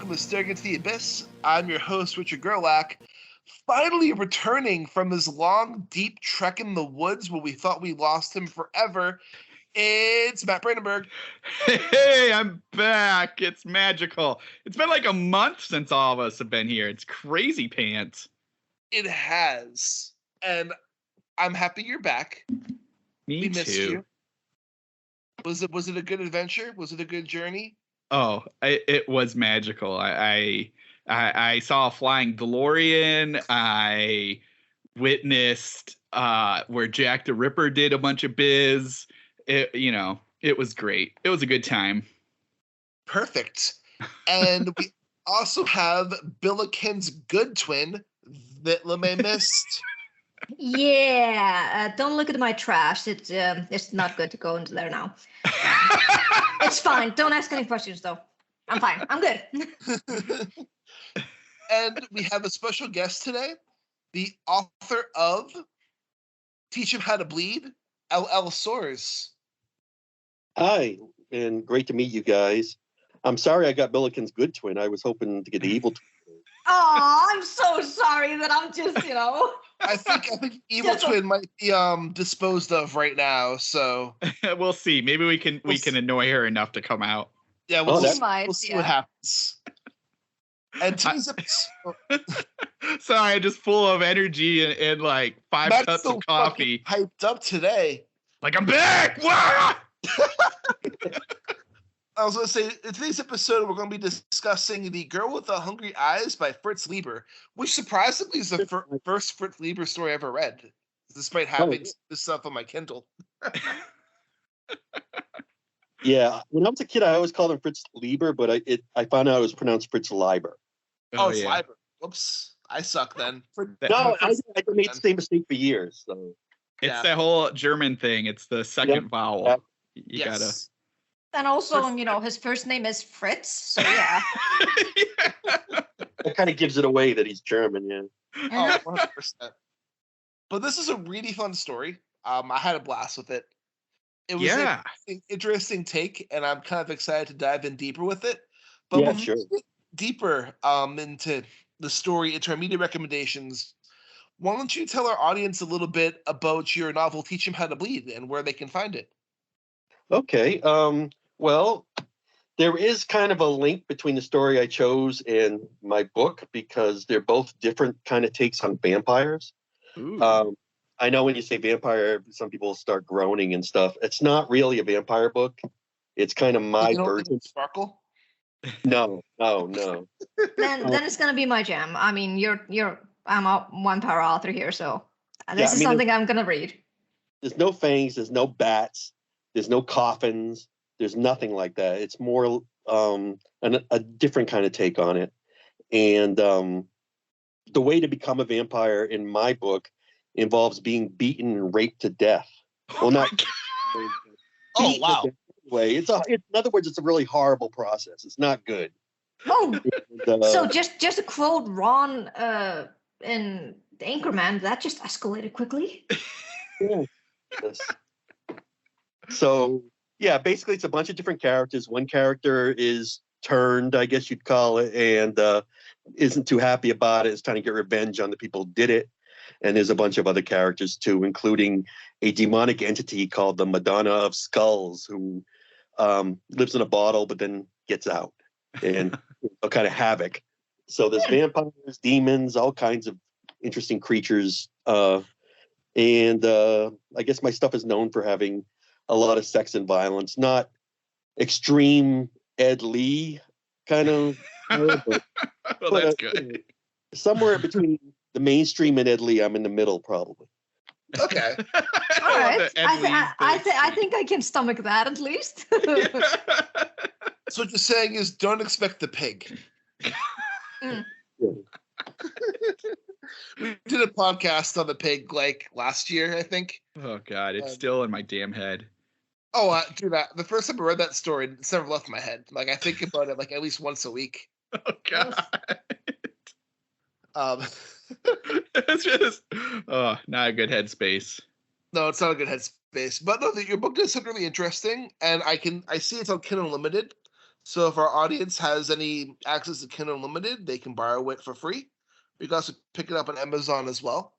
welcome to Staring into the Abyss. I'm your host, Richard Gerlach, finally returning from his long, deep trek in the woods where we thought we lost him forever. It's Matt Brandenburg. Hey, I'm back. It's magical. It's been like a month since all of us have been here. It's crazy pants. It has. And I'm happy you're back. We missed too. You. Was it a good adventure? Was it a good journey? Oh, it was magical. I saw a flying DeLorean. I witnessed where Jack the Ripper did a bunch of biz. It was great. It was a good time. Perfect. And we also have Billiken's good twin that LeMay missed. Yeah, don't look at my trash. It's not good to go into there now. It's fine. Don't ask any questions, though. I'm fine. I'm good. And we have a special guest today, the author of Teach Him How to Bleed, LL Soares. Hi, and great to meet you guys. I'm sorry I got Billiken's good twin. I was hoping to get the evil twin. Oh, I'm so sorry that I'm just, I think evil twin might be disposed of right now. So we'll see. Maybe we can annoy her enough to come out. Yeah, we'll see what happens. And today's episode. Sorry, just full of energy and like 5 cups of coffee. Hyped up today. Like I'm back. I was going to say, in today's episode, we're going to be discussing The Girl with the Hungry Eyes by Fritz Leiber, which surprisingly is the first Fritz Leiber story I ever read, despite having this stuff on my Kindle. Yeah, when I was a kid, I always called him Fritz Leiber, but I found out it was pronounced Fritz Leiber. Oh, it's Leiber. Whoops, I suck then. No, I made the same mistake for years. So. It's that whole German thing. It's the second vowel. You gotta. And also, his first name is Fritz, so yeah. That kind of gives it away that he's German, yeah. Oh, 100%. But this is a really fun story. I had a blast with it. It was an interesting take, and I'm kind of excited to dive in deeper with it. But before we get deeper into the story, into our media recommendations, why don't you tell our audience a little bit about your novel, Teach Him How to Bleed, and where they can find it? Okay. Well, there is kind of a link between the story I chose and my book because they're both different kind of takes on vampires. I know when you say vampire, some people start groaning and stuff. It's not really a vampire book. It's kind of my version. Sparkle? No. Then it's gonna be my jam. I mean, I'm a vampire author here, so this is something I'm gonna read. There's no fangs. There's no bats. There's no coffins. There's nothing like that. It's more a different kind of take on it. And the way to become a vampire in my book involves being beaten and raped to death. Well, not. Oh wow! Way. In other words, it's a really horrible process. It's not good. Oh, so just to quote Ron in Anchorman, that just escalated quickly. Yes. So. Yeah, basically it's a bunch of different characters. One character is turned, I guess you'd call it, and isn't too happy about it. Is trying to get revenge on the people who did it. And there's a bunch of other characters too, including a demonic entity called the Madonna of Skulls, who lives in a bottle but then gets out and kind of havoc. So there's vampires, demons, all kinds of interesting creatures. And I guess my stuff is known for having a lot of sex and violence, not extreme Ed Lee kind of. That's good. Somewhere between the mainstream and Ed Lee, I'm in the middle, probably. Okay. All right. I think I can stomach that at least. So what you're saying is, don't expect the pig. We did a podcast on the pig like last year, I think. Oh God, it's still in my damn head. Oh, dude, the first time I read that story, it's never left my head. Like I think about it like at least once a week. Oh God. It's just not a good headspace. No, it's not a good headspace. But no, your book does sound really interesting, and I see it's on Kindle Unlimited. So if our audience has any access to Kindle Unlimited, they can borrow it for free. You can also pick it up on Amazon as well.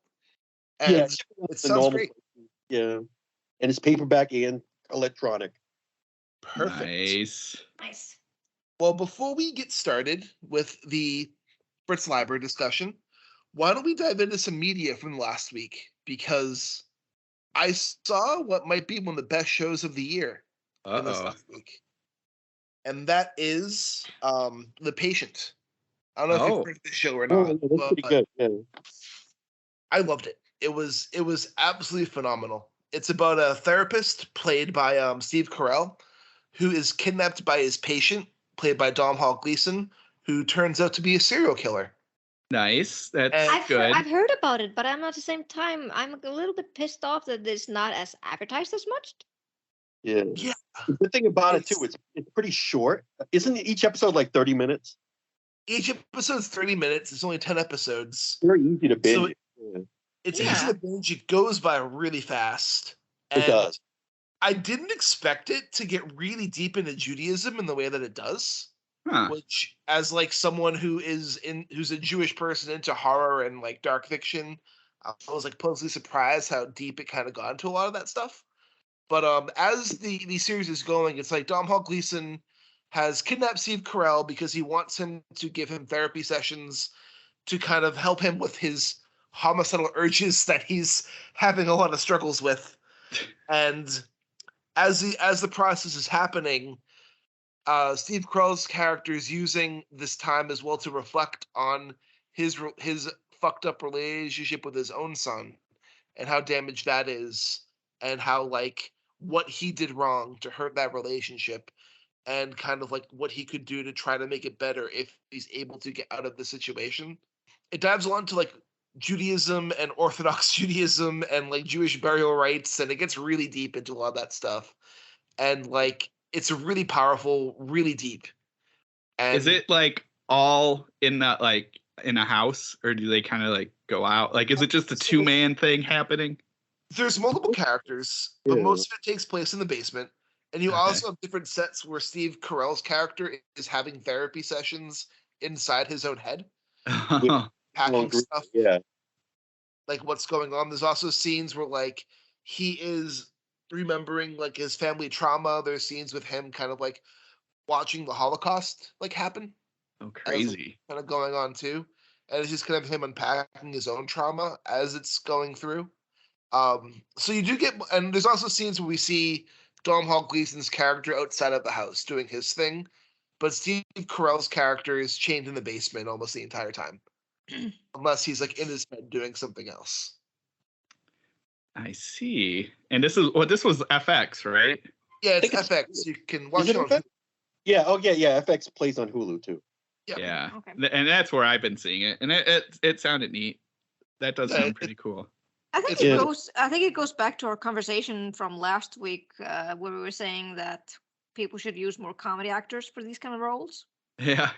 And it sounds great. Yeah. And it's paperback and electronic. Perfect. Nice. Well, before we get started with the Fritz Leiber discussion, why don't we dive into some media from last week? Because I saw what might be one of the best shows of the year in this last week. And that is The Patient. I don't know if you've heard of the show or not. That's pretty good. Yeah. I loved it. It was absolutely phenomenal. It's about a therapist played by Steve Carell, who is kidnapped by his patient, played by Domhnall Gleeson, who turns out to be a serial killer. Nice. That's good. I've heard about it, but I'm at the same time, I'm a little bit pissed off that it's not as advertised as much. Yeah. The good thing about it too, it's pretty short. Isn't each episode like 30 minutes? Each episode's 30 minutes. It's only 10 episodes. Very easy to binge. It's easy to binge. It goes by really fast. It does. I didn't expect it to get really deep into Judaism in the way that it does. Which, as like someone who's a Jewish person into horror and like dark fiction, I was like pleasantly surprised how deep it kind of got into a lot of that stuff. But as the series is going, it's like Domhnall Gleeson has kidnapped Steve Carell because he wants him to give him therapy sessions to kind of help him with his homicidal urges that he's having a lot of struggles with. And as the process is happening, Steve Carell's character is using this time as well to reflect on his fucked up relationship with his own son and how damaged that is, and how like what he did wrong to hurt that relationship, and kind of like what he could do to try to make it better if he's able to get out of the situation. It dives on to like Judaism and Orthodox Judaism and like Jewish burial rites, and it gets really deep into a lot of that stuff. And like it's really powerful, really deep. And is it like all in that like in a house, or do they kind of like go out? Like, is it just a 2-man thing happening? There's multiple characters, but most of it takes place in the basement. And you also have different sets where Steve Carell's character is having therapy sessions inside his own head. Packing stuff. Yeah. Like what's going on. There's also scenes where like he is remembering like his family trauma. There's scenes with him kind of like watching the Holocaust like happen. Oh, crazy. Kind of going on too. And it's just kind of him unpacking his own trauma as it's going through. So you do get, and there's also scenes where we see Domhnall Gleeson's character outside of the house doing his thing, but Steve Carell's character is chained in the basement almost the entire time, unless he's like in his bed doing something else. I see. And this was FX, right? Yeah, it's FX. You can watch it on Hulu. Yeah. Oh, yeah. FX plays on Hulu too. Yeah. Okay. And that's where I've been seeing it, and it sounded neat. That does sound pretty cool. I think it goes back to our conversation from last week where we were saying that people should use more comedy actors for these kind of roles. Yeah.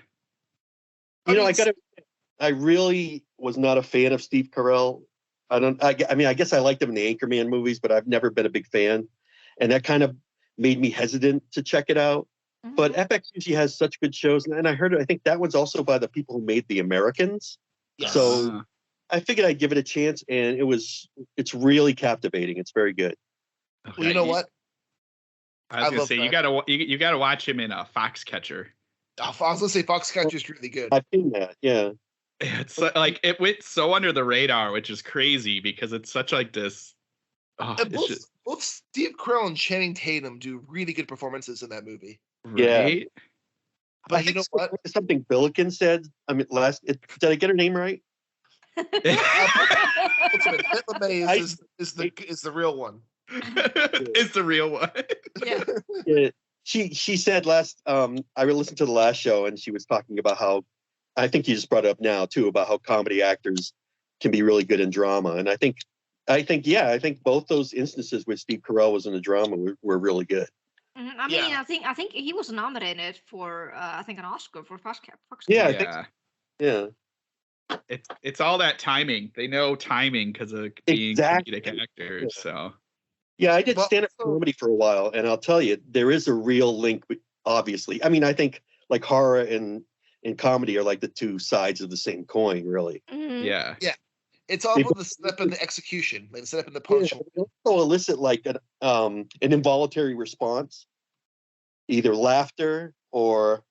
I really was not a fan of Steve Carell. I guess I liked him in the Anchorman movies, but I've never been a big fan. And that kind of made me hesitant to check it out. Mm-hmm. But FX usually has such good shows. And I think that one's also by the people who made The Americans. Yes. So I figured I'd give it a chance, and it's really captivating. It's very good. Okay. Well, you know what? I was gonna say you gotta watch him in a Foxcatcher. I was gonna say Foxcatcher is really good. I've seen that. Yeah. It's like it went so under the radar, which is crazy because it's such like this. Both Steve Carell and Channing Tatum do really good performances in that movie. Right? Yeah. But you know what? Something Billiken said. I mean, did I get her name right? is the real one. Is the real one. Yeah. She said last I listened to the last show, and she was talking about how, I think you just brought it up now too, about how comedy actors can be really good in drama. And I think both those instances where Steve Carell was in a drama were really good. Mm-hmm. I think he was nominated for an Oscar for Foxcatcher. Yeah. Yeah. It's all that timing. They know timing because of being comedic actors. So yeah, I did stand-up comedy for a while, and I'll tell you, there is a real link obviously. I mean, I think like horror and comedy are like the two sides of the same coin, really. Mhm. Yeah. Yeah. It's all about the setup and the execution, like the setup and the punch. Yeah, they also elicit like an involuntary response, either laughter or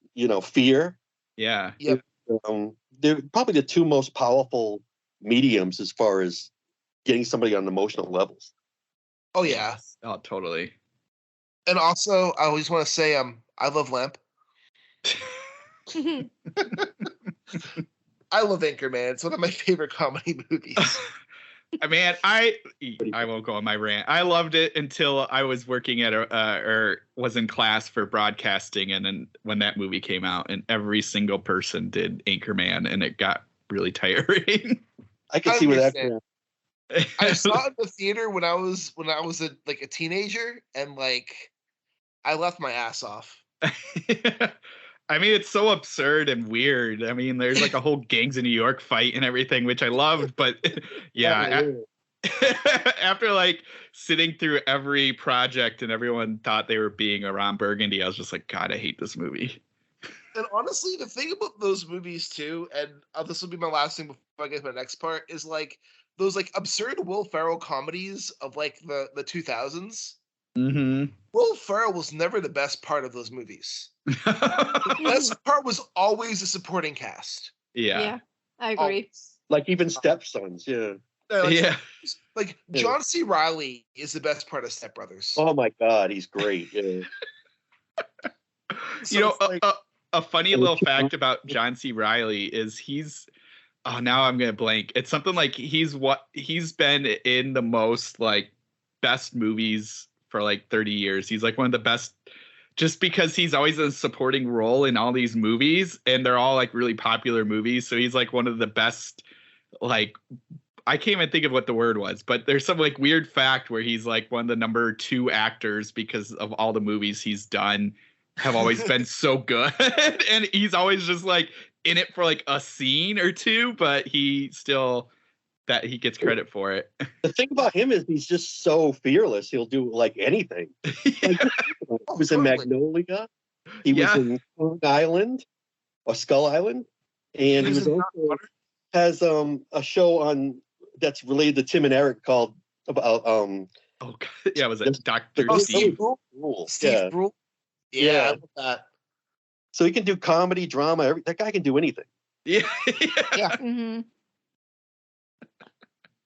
fear. Yeah. Yep. They're probably the two most powerful mediums as far as getting somebody on emotional levels. Oh yeah. Oh, totally. And also, I always want to say, I love Lamp. I love Anchorman. It's one of my favorite comedy movies. I mean, I won't go on my rant. I loved it until I was working at or was in class for broadcasting, and then when that movie came out, and every single person did Anchorman, and it got really tiring. I can see where that. I saw it in the theater when I was a teenager, and like I laughed my ass off. I mean, it's so absurd and weird. I mean, there's like a whole Gangs of New York fight and everything, which I loved. But yeah, after like sitting through every project and everyone thought they were being a Ron Burgundy, I was just like, God, I hate this movie. And honestly, the thing about those movies too, and this will be my last thing before I get to my next part, is like those like absurd Will Ferrell comedies of like the 2000s. Mm-hmm. Will Ferrell was never the best part of those movies. The best part was always the supporting cast. Yeah, I agree. Always. Like even Stepsons, yeah. Like John C. Reilly is the best part of Step Brothers. Oh my God, he's great. Yeah. So a funny little fact about John C. Reilly is now I'm gonna blank. It's something like he's been in the most like best movies for like 30 years. He's like one of the best, just because he's always a supporting role in all these movies, and they're all like really popular movies. So he's like one of the best, like, I can't even think of what the word was, but there's some like weird fact where he's like one of the number 2 actors because of all the movies he's done have always been so good. And he's always just like in it for like a scene or two, but he gets credit for it. The thing about him is he's just so fearless. He'll do like anything. Yeah. Like, he was in Magnolia. He was in Skull Island, and he was also has a show on that's related to Tim and Eric called about oh God. Yeah, was it Dr. Steve Brule? Steve Brule? Yeah, I love that. So he can do comedy, drama. That guy can do anything. Yeah. Yeah. Mm-hmm.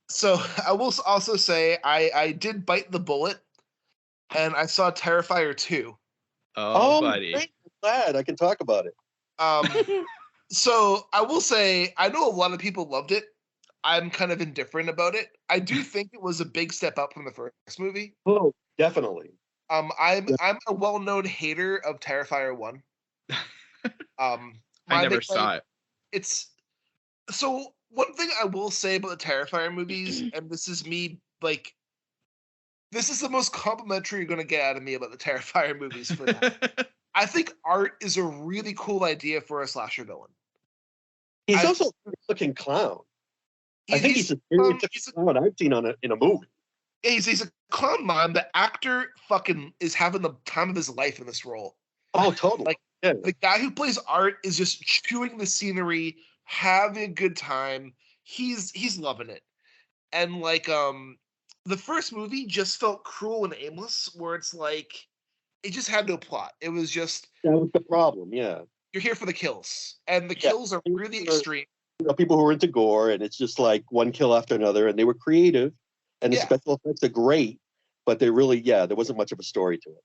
So I will also say I did bite the bullet, and I saw Terrifier 2. Oh, buddy. Great. I'm glad I can talk about it. So I will say I know a lot of people loved it. I'm kind of indifferent about it. I do think it was a big step up from the first movie. Oh, definitely. I'm a well-known hater of Terrifier 1. I never saw it. It's so one thing I will say about the Terrifier movies, and this is me like, this is the most complimentary you're going to get out of me about the Terrifier movies for that. I think Art is a really cool idea for a slasher villain. He's also a looking clown. I think he's a stereotypical clown I've seen in a movie. Yeah, he's a clown mime. The actor fucking is having the time of his life in this role. Oh, totally. Like, yeah. The guy who plays Art is just chewing the scenery, having a good time. He's loving it. And like the first movie just felt cruel and aimless, where it's like it just had no plot. It was just that was the problem, yeah. You're here for the kills. And the kills are really extreme. People who are into gore, and it's just like one kill after another, and they were creative, and the special effects are great, but they really, there wasn't much of a story to it.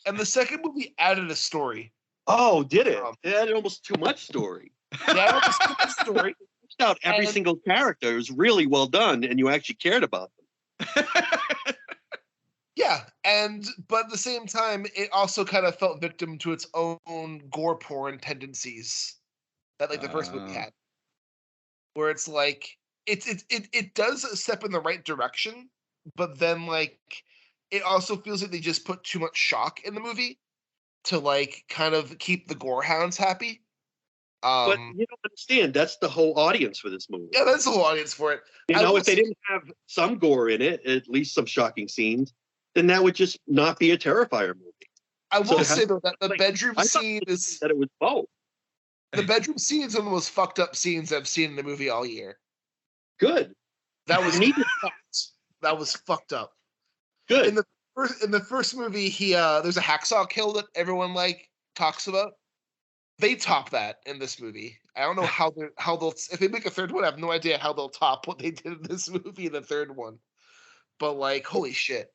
And the second movie added a story. Oh, did it? It added almost too much story. Yeah, almost too much story. Out every single character. It was really well done, and you actually cared about them. Yeah, but at the same time, it also kind of felt victim to its own gore porn tendencies that like the first movie had, where it's like it does a step in the right direction, but then like it also feels like they just put too much shock in the movie to like kind of keep the gore hounds happy. But you don't understand. That's the whole audience for this movie. Yeah, that's the whole audience for it. If they didn't have some gore in it, at least some shocking scenes, then that would just not be a Terrifier movie. I will say though that the bedroom scene is that it was both. The bedroom scene is one of the most fucked up scenes I've seen in the movie all year. Good. That was that was fucked up. Good. In the first movie, there's a hacksaw kill that everyone like talks about. They top that in this movie. I don't know how they'll if they make a third one. I have no idea how they'll top what they did in this movie in the third one. But like, holy shit!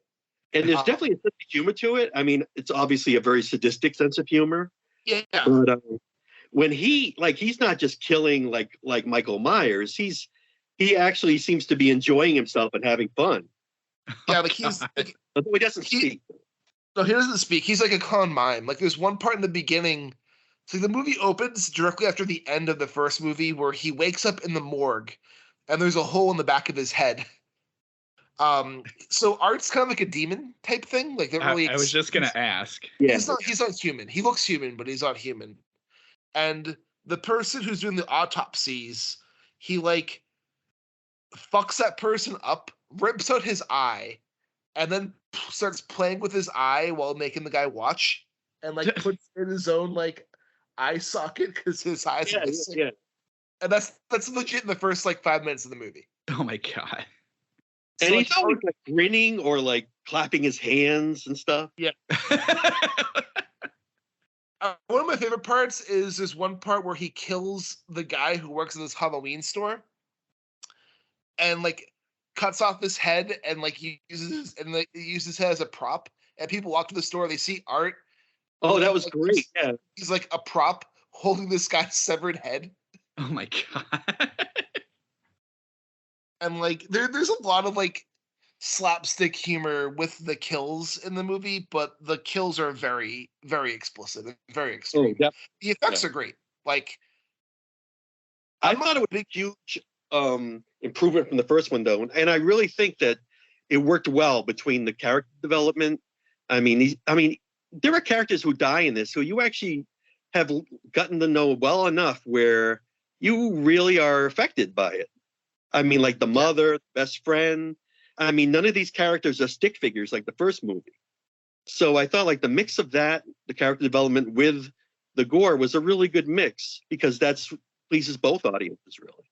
And there's definitely a sense of humor to it. I mean, it's obviously a very sadistic sense of humor. Yeah. But when he's not just killing like Michael Myers. He actually seems to be enjoying himself and having fun. Yeah, like he's like, although he doesn't speak. No, he doesn't speak. He's like a con mime. Like there's one part in the beginning. So the movie opens directly after the end of the first movie where he wakes up in the morgue and there's a hole in the back of his head. So Art's kind of like a demon type thing. Like I was just gonna ask. Yeah. He's not human. He looks human, but he's not human. And the person who's doing the autopsies, he like fucks that person up, rips out his eye, and then starts playing with his eye while making the guy watch, and like puts in his own like eye socket because his eyes are missing. Yeah. And that's legit in the first like 5 minutes of the movie. Oh my god. And So, he's always like grinning or like clapping his hands and stuff. Yeah. One of my favorite parts is there's one part where he kills the guy who works at this Halloween store, and like cuts off his head and like uses his head as a prop. And people walk to the store, they see Art. Oh, that was like, great! Yeah, he's like a prop holding this guy's severed head. Oh my god. And like there's a lot of like slapstick humor with the kills in the movie, but the kills are very, very explicit and very extreme. Oh, the effects are great. Like I thought it was a big, huge improvement from the first one, though, and I really think that it worked well between the character development. I mean, there are characters who die in this who you actually have gotten to know well enough where you really are affected by it. I mean, like the mother, the best friend. I mean, none of these characters are stick figures like the first movie. So I thought like the mix of that, the character development with the gore was a really good mix because that's pleases both audiences really.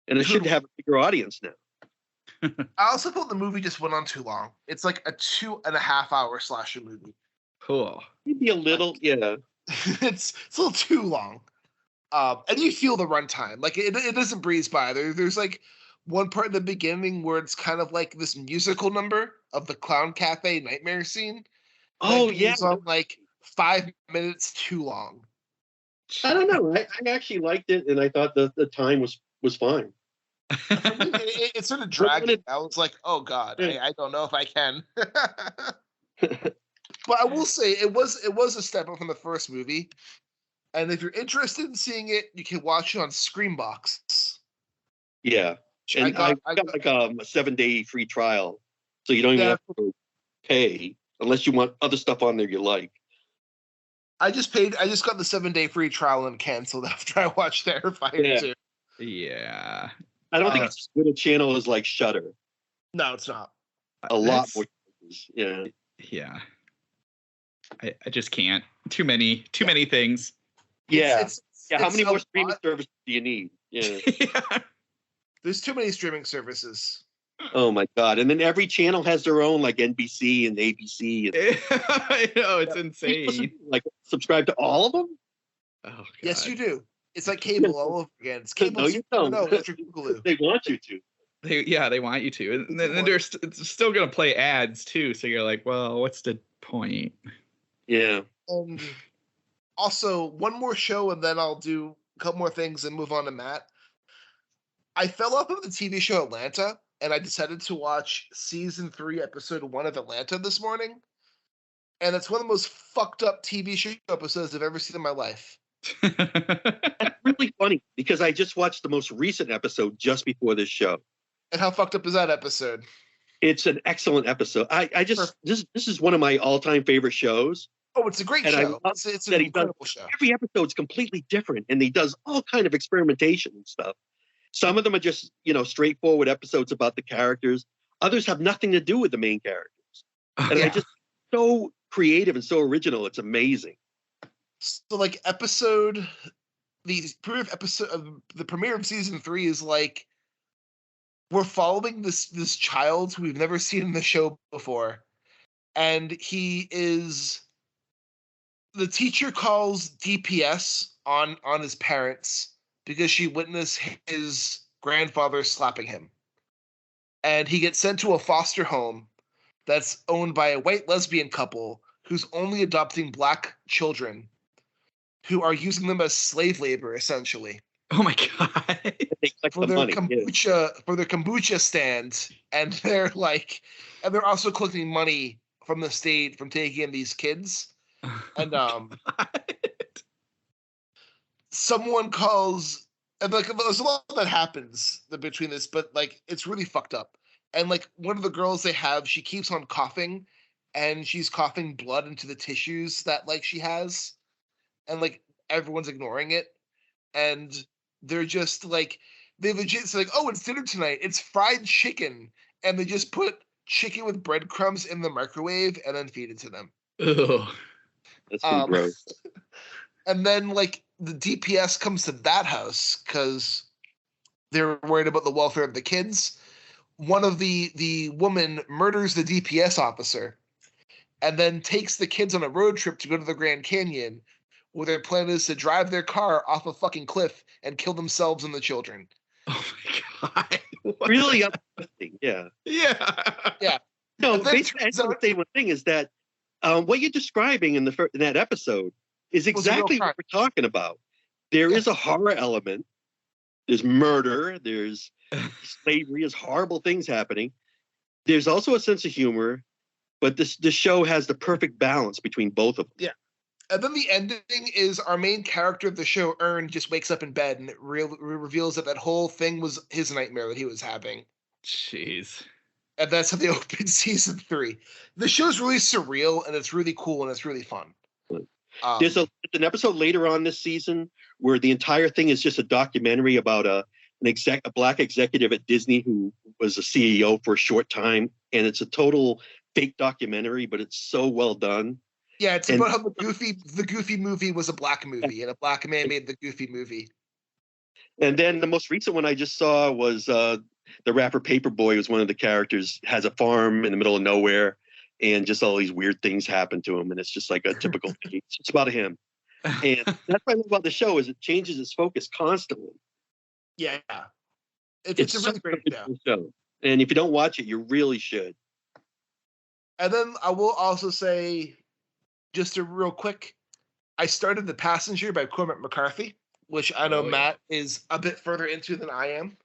And it should have a bigger audience now. I also thought the movie just went on too long. It's like a 2.5 hour slasher movie. Cool. Maybe a little, yeah. It's a little too long. And you feel the runtime. Like it doesn't breeze by. There's like one part in the beginning where it's kind of like this musical number of the Clown Cafe nightmare scene. Oh, yeah. It's on like 5 minutes too long. I don't know. I actually liked it, and I thought the time was fine. It sort of dragged it. I was like, oh God, I don't know if I can. But I will say it was a step up from the first movie. And if you're interested in seeing it, you can watch it on Screambox. Yeah. And I got like a 7-day free trial. So you don't even have to pay unless you want other stuff on there you like. I just got the 7-day free trial and canceled after I watched Terrifier 2. Yeah. I don't think it's as good a channel as like Shudder. No, it's not. A lot more. Yeah. Yeah. I just can't. Too many things. Yeah. How many more streaming services do you need? Yeah. There's too many streaming services. Oh my God. And then every channel has their own, like NBC and ABC. And I know, it's insane. Like subscribe to all of them? Oh, God. Yes, you do. It's like cable all over again. It's cable. No, you don't. No, Boogaloo. They want you to. They want you to. And then they're still going to play ads too. So you're like, well, what's the point? Yeah. Also, one more show and then I'll do a couple more things and move on to Matt. I fell off of the TV show Atlanta and I decided to watch season 3, episode 1 of Atlanta this morning. And it's one of the most fucked up TV show episodes I've ever seen in my life. That's really funny because I just watched the most recent episode just before this show. And how fucked up is that episode? It's an excellent episode. This is one of my all-time favorite shows. Oh, it's a great show. It's an incredible show. Every episode's completely different, and he does all kind of experimentation and stuff. Some of them are just, straightforward episodes about the characters. Others have nothing to do with the main characters. And I just so creative and so original. It's amazing. So like the premiere of season 3 is like we're following this child who we've never seen in the show before, and the teacher calls DPS on his parents because she witnessed his grandfather slapping him, and he gets sent to a foster home that's owned by a white lesbian couple who's only adopting black children who are using them as slave labor, essentially. Oh my god! For their kombucha stand, and they're also collecting money from the state from taking in these kids, and someone calls, and like there's a lot that happens between this, but like it's really fucked up. And like one of the girls they have, she keeps on coughing, and she's coughing blood into the tissues that like she has. And like everyone's ignoring it, and they're just like they legit say like, "Oh, it's dinner tonight. It's fried chicken," and they just put chicken with breadcrumbs in the microwave and then feed it to them. Ugh. That's pretty gross. And then like the DPS comes to that house because they're worried about the welfare of the kids. One of the woman murders the DPS officer, and then takes the kids on a road trip to go to the Grand Canyon, where their plan is to drive their car off a fucking cliff and kill themselves and the children. Oh my god! What? Really uplifting, yeah. Yeah. No, basically, I would say one thing is that what you're describing in that episode is exactly what we're talking about. There is a horror element. There's murder. There's slavery. There's horrible things happening. There's also a sense of humor, but this show has the perfect balance between both of them. Yeah. And then the ending is our main character of the show, Ern, just wakes up in bed, and it reveals that whole thing was his nightmare that he was having. Jeez. And that's how they open season 3. The show's really surreal, and it's really cool, and it's really fun. There's an episode later on this season where the entire thing is just a documentary about a black executive at Disney who was a CEO for a short time, and it's a total fake documentary, but it's so well done. Yeah, it's about how the Goofy movie was a black movie, and a black man made the Goofy movie. And then the most recent one I just saw was the rapper Paperboy, who's one of the characters, has a farm in the middle of nowhere, and just all these weird things happen to him, and it's just like a typical thing. It's about him. And that's what I love about the show is it changes its focus constantly. Yeah. It's a really great show. And if you don't watch it, you really should. And then I will also say, just a real quick, I started The Passenger by Cormac McCarthy, which I know Matt is a bit further into than I am.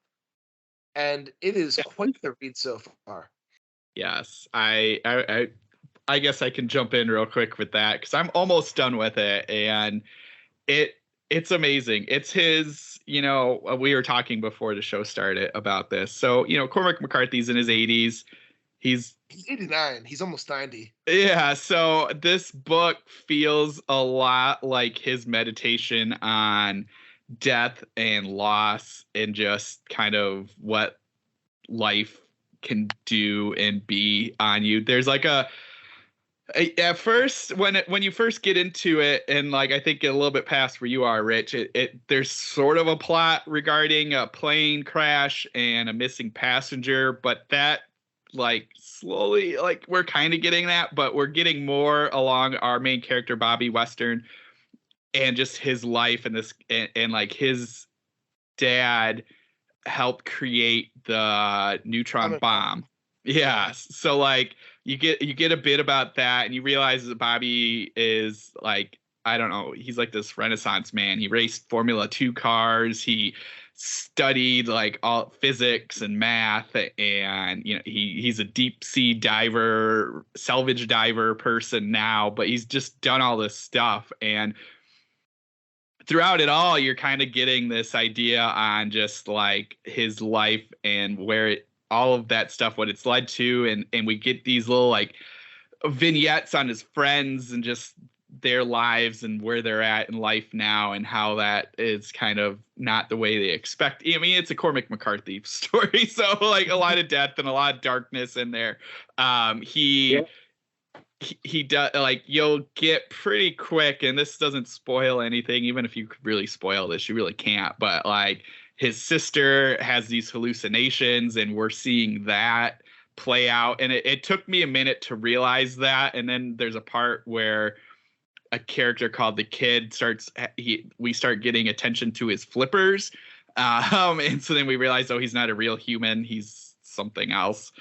And it is quite the read so far. Yes. I guess I can jump in real quick with that because I'm almost done with it, and it's amazing. It's his, we were talking before the show started about this. So, Cormac McCarthy's in his 80s. He's 89. He's almost 90. Yeah. So this book feels a lot like his meditation on death and loss and just kind of what life can do and be on you. There's like at first when you first get into it, and like I think a little bit past where you are, Rich, there's sort of a plot regarding a plane crash and a missing passenger, but that like slowly, like we're kind of getting that, but we're getting more along our main character Bobby Western and just his life and this and like his dad helped create the neutron bomb. Yeah. So like you get a bit about that, and you realize that Bobby is like, I don't know, he's like this Renaissance man. He raced Formula 2 cars. He studied like all physics and math, and he's a deep sea diver, salvage diver person now, but he's just done all this stuff. And throughout it all, you're kind of getting this idea on just like his life and where all of that stuff, what it's led to. And we get these little like vignettes on his friends and just their lives and where they're at in life now and how that is kind of not the way they expect. I mean, it's a Cormac McCarthy story, so like a lot of death and a lot of darkness in there. He he does, like, you'll get pretty quick, and this doesn't spoil anything. Even if you could really spoil this, you really can't. But like, his sister has these hallucinations, and we're seeing that play out. And it took me a minute to realize that. And then there's a part where a character called the Kid we start getting attention to his flippers. And so then we realize, oh, he's not a real human. He's something else.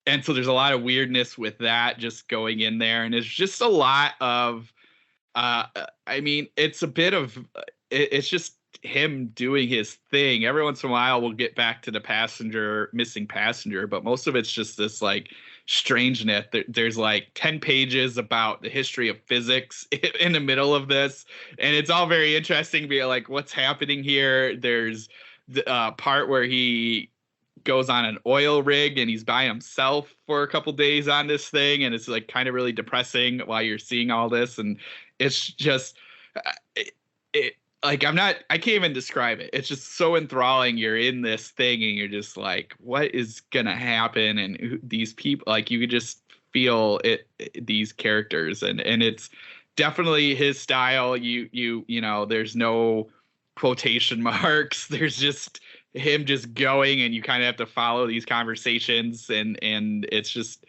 And so there's a lot of weirdness with that just going in there. And it's just a lot of, I mean, it's a bit of, it's just him doing his thing. Every once in a while, we'll get back to the missing passenger, but most of it's just this like strangeness. There's like 10 pages about the history of physics in the middle of this. And it's all very interesting. Be like, what's happening here? There's the part where he goes on an oil rig and he's by himself for a couple days on this thing, and it's like kind of really depressing while you're seeing all this. And it's just like, I can't even describe it. It's just so enthralling. You're in this thing and you're just like, what is gonna happen? And these people, like, you could just feel these characters, and it's definitely his style. You know, there's no quotation marks. There's just him just going, and you kind of have to follow these conversations, and it's just,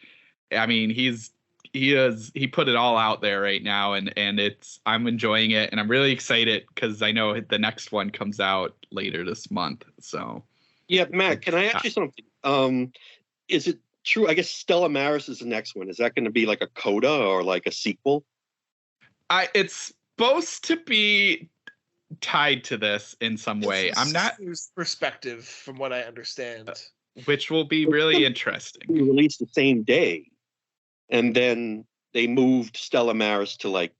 I mean, he put it all out there right now, and I'm enjoying it, and I'm really excited because I know the next one comes out later this month. So yeah, Matt, can I ask you something? Is it true? I guess Stella Maris is the next one. Is that going to be like a coda or like a sequel? It's supposed to be tied to this in some way. I'm not perspective from what I understand, which will be really interesting. We released the same day, and then they moved Stella Maris to like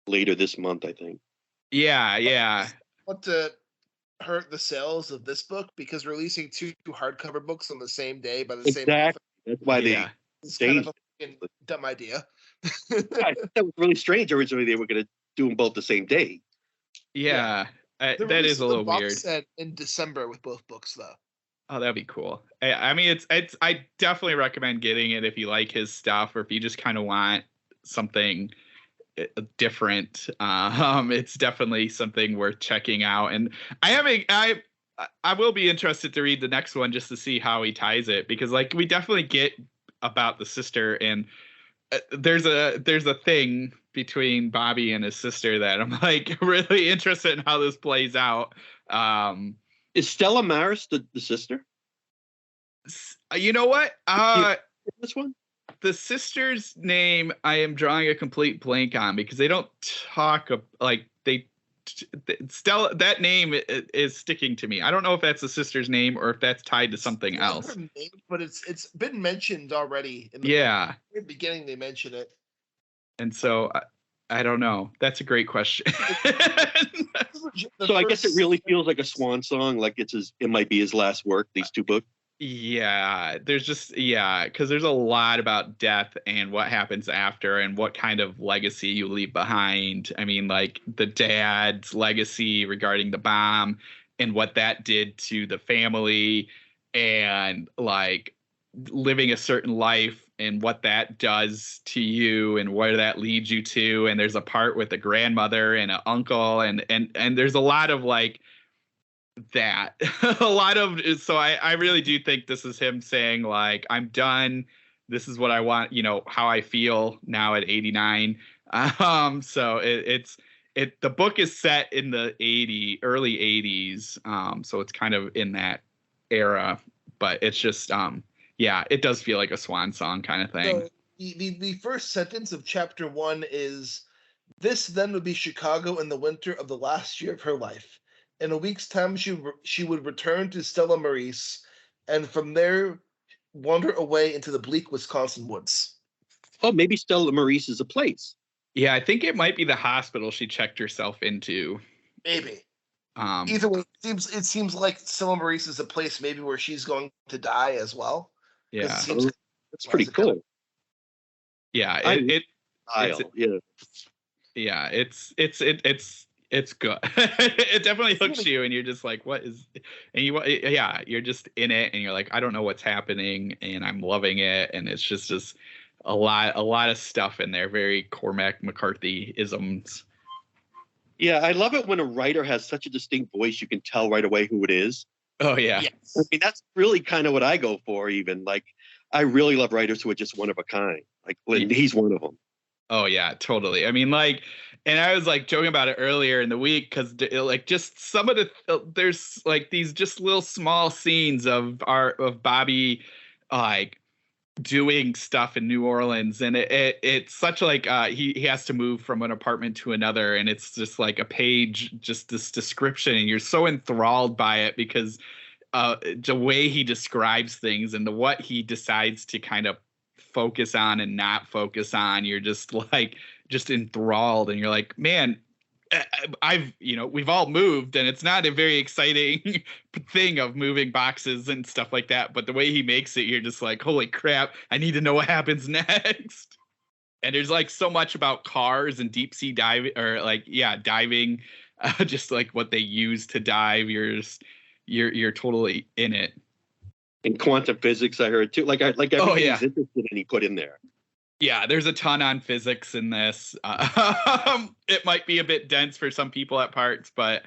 later this month, I think. Yeah. Want to hurt the sales of this book because releasing two hardcover books on the same day by the same author. That's why they it's kind of a dumb idea. I thought that was really strange. Originally, they were going to do them both the same day. Yeah. That is a little weird. Set in December with both books, though. Oh, that'd be cool. I mean, it's. I definitely recommend getting it if you like his stuff, or if you just kind of want something different. It's definitely something worth checking out. And I will be interested to read the next one just to see how he ties it, because like we definitely get about the sister, and there's a thing between Bobby and his sister that I'm like really interested in how this plays out. Is Stella Maris the sister? You know what? This one? The sister's name I am drawing a complete blank on, because they don't talk like Stella. That name is sticking to me. I don't know if that's the sister's name or if that's tied to something else. Name, but it's been mentioned already. In the beginning, they mention it. And so I don't know. That's a great question. So I guess it really feels like a swan song. Like it might be his last work. These two books. Yeah, because there's a lot about death and what happens after and what kind of legacy you leave behind. I mean, like the dad's legacy regarding the bomb and what that did to the family, and like living a certain life and what that does to you and where that leads you to. And there's a part with a grandmother and an uncle, and there's a lot of like that. A lot of, so I really do think this is him saying like, I'm done. This is what I want, you know, how I feel now at 89. So the book is set in the early 80s. So it's kind of in that era, but it's just, it does feel like a swan song kind of thing. So the first sentence of chapter 1 is, "This then would be Chicago in the winter of the last year of her life. In a week's time, she would return to Stella Maris, and from there wander away into the bleak Wisconsin woods." Oh, maybe Stella Maris is a place. Yeah, I think it might be the hospital she checked herself into. Maybe. Either way, it seems like Stella Maris is a place maybe where she's going to die as well. Yeah, that's pretty cool. Yeah, it's good. It definitely hooks you, and you're just like, what is? And you're just in it, and you're like, I don't know what's happening, and I'm loving it, and it's just a lot of stuff in there. Very Cormac McCarthy isms. Yeah, I love it when a writer has such a distinct voice, you can tell right away who it is. Oh, yeah. Yes. I mean, that's really kind of what I go for, even. Like, I really love writers who are just one of a kind. Like, he's one of them. Oh, yeah, totally. I mean, like, and I was like joking about it earlier in the week because like just some of there's like these just little small scenes of Bobby like doing stuff in New Orleans, and it's such like he has to move from an apartment to another, and it's just like a page, just this description, and you're so enthralled by it because the way he describes things and what he decides to kind of focus on and not focus on, you're just like enthralled, and you're like, man, we've all moved, and it's not a very exciting thing of moving boxes and stuff like that, but the way he makes it, you're just like, holy crap, I need to know what happens next. And there's like so much about cars and deep sea diving, or like diving, just like what they use to dive. You're totally in it. In quantum physics, I heard too. Like everything he's interested in, he put in there. Yeah, there's a ton on physics in this. It might be a bit dense for some people at parts, but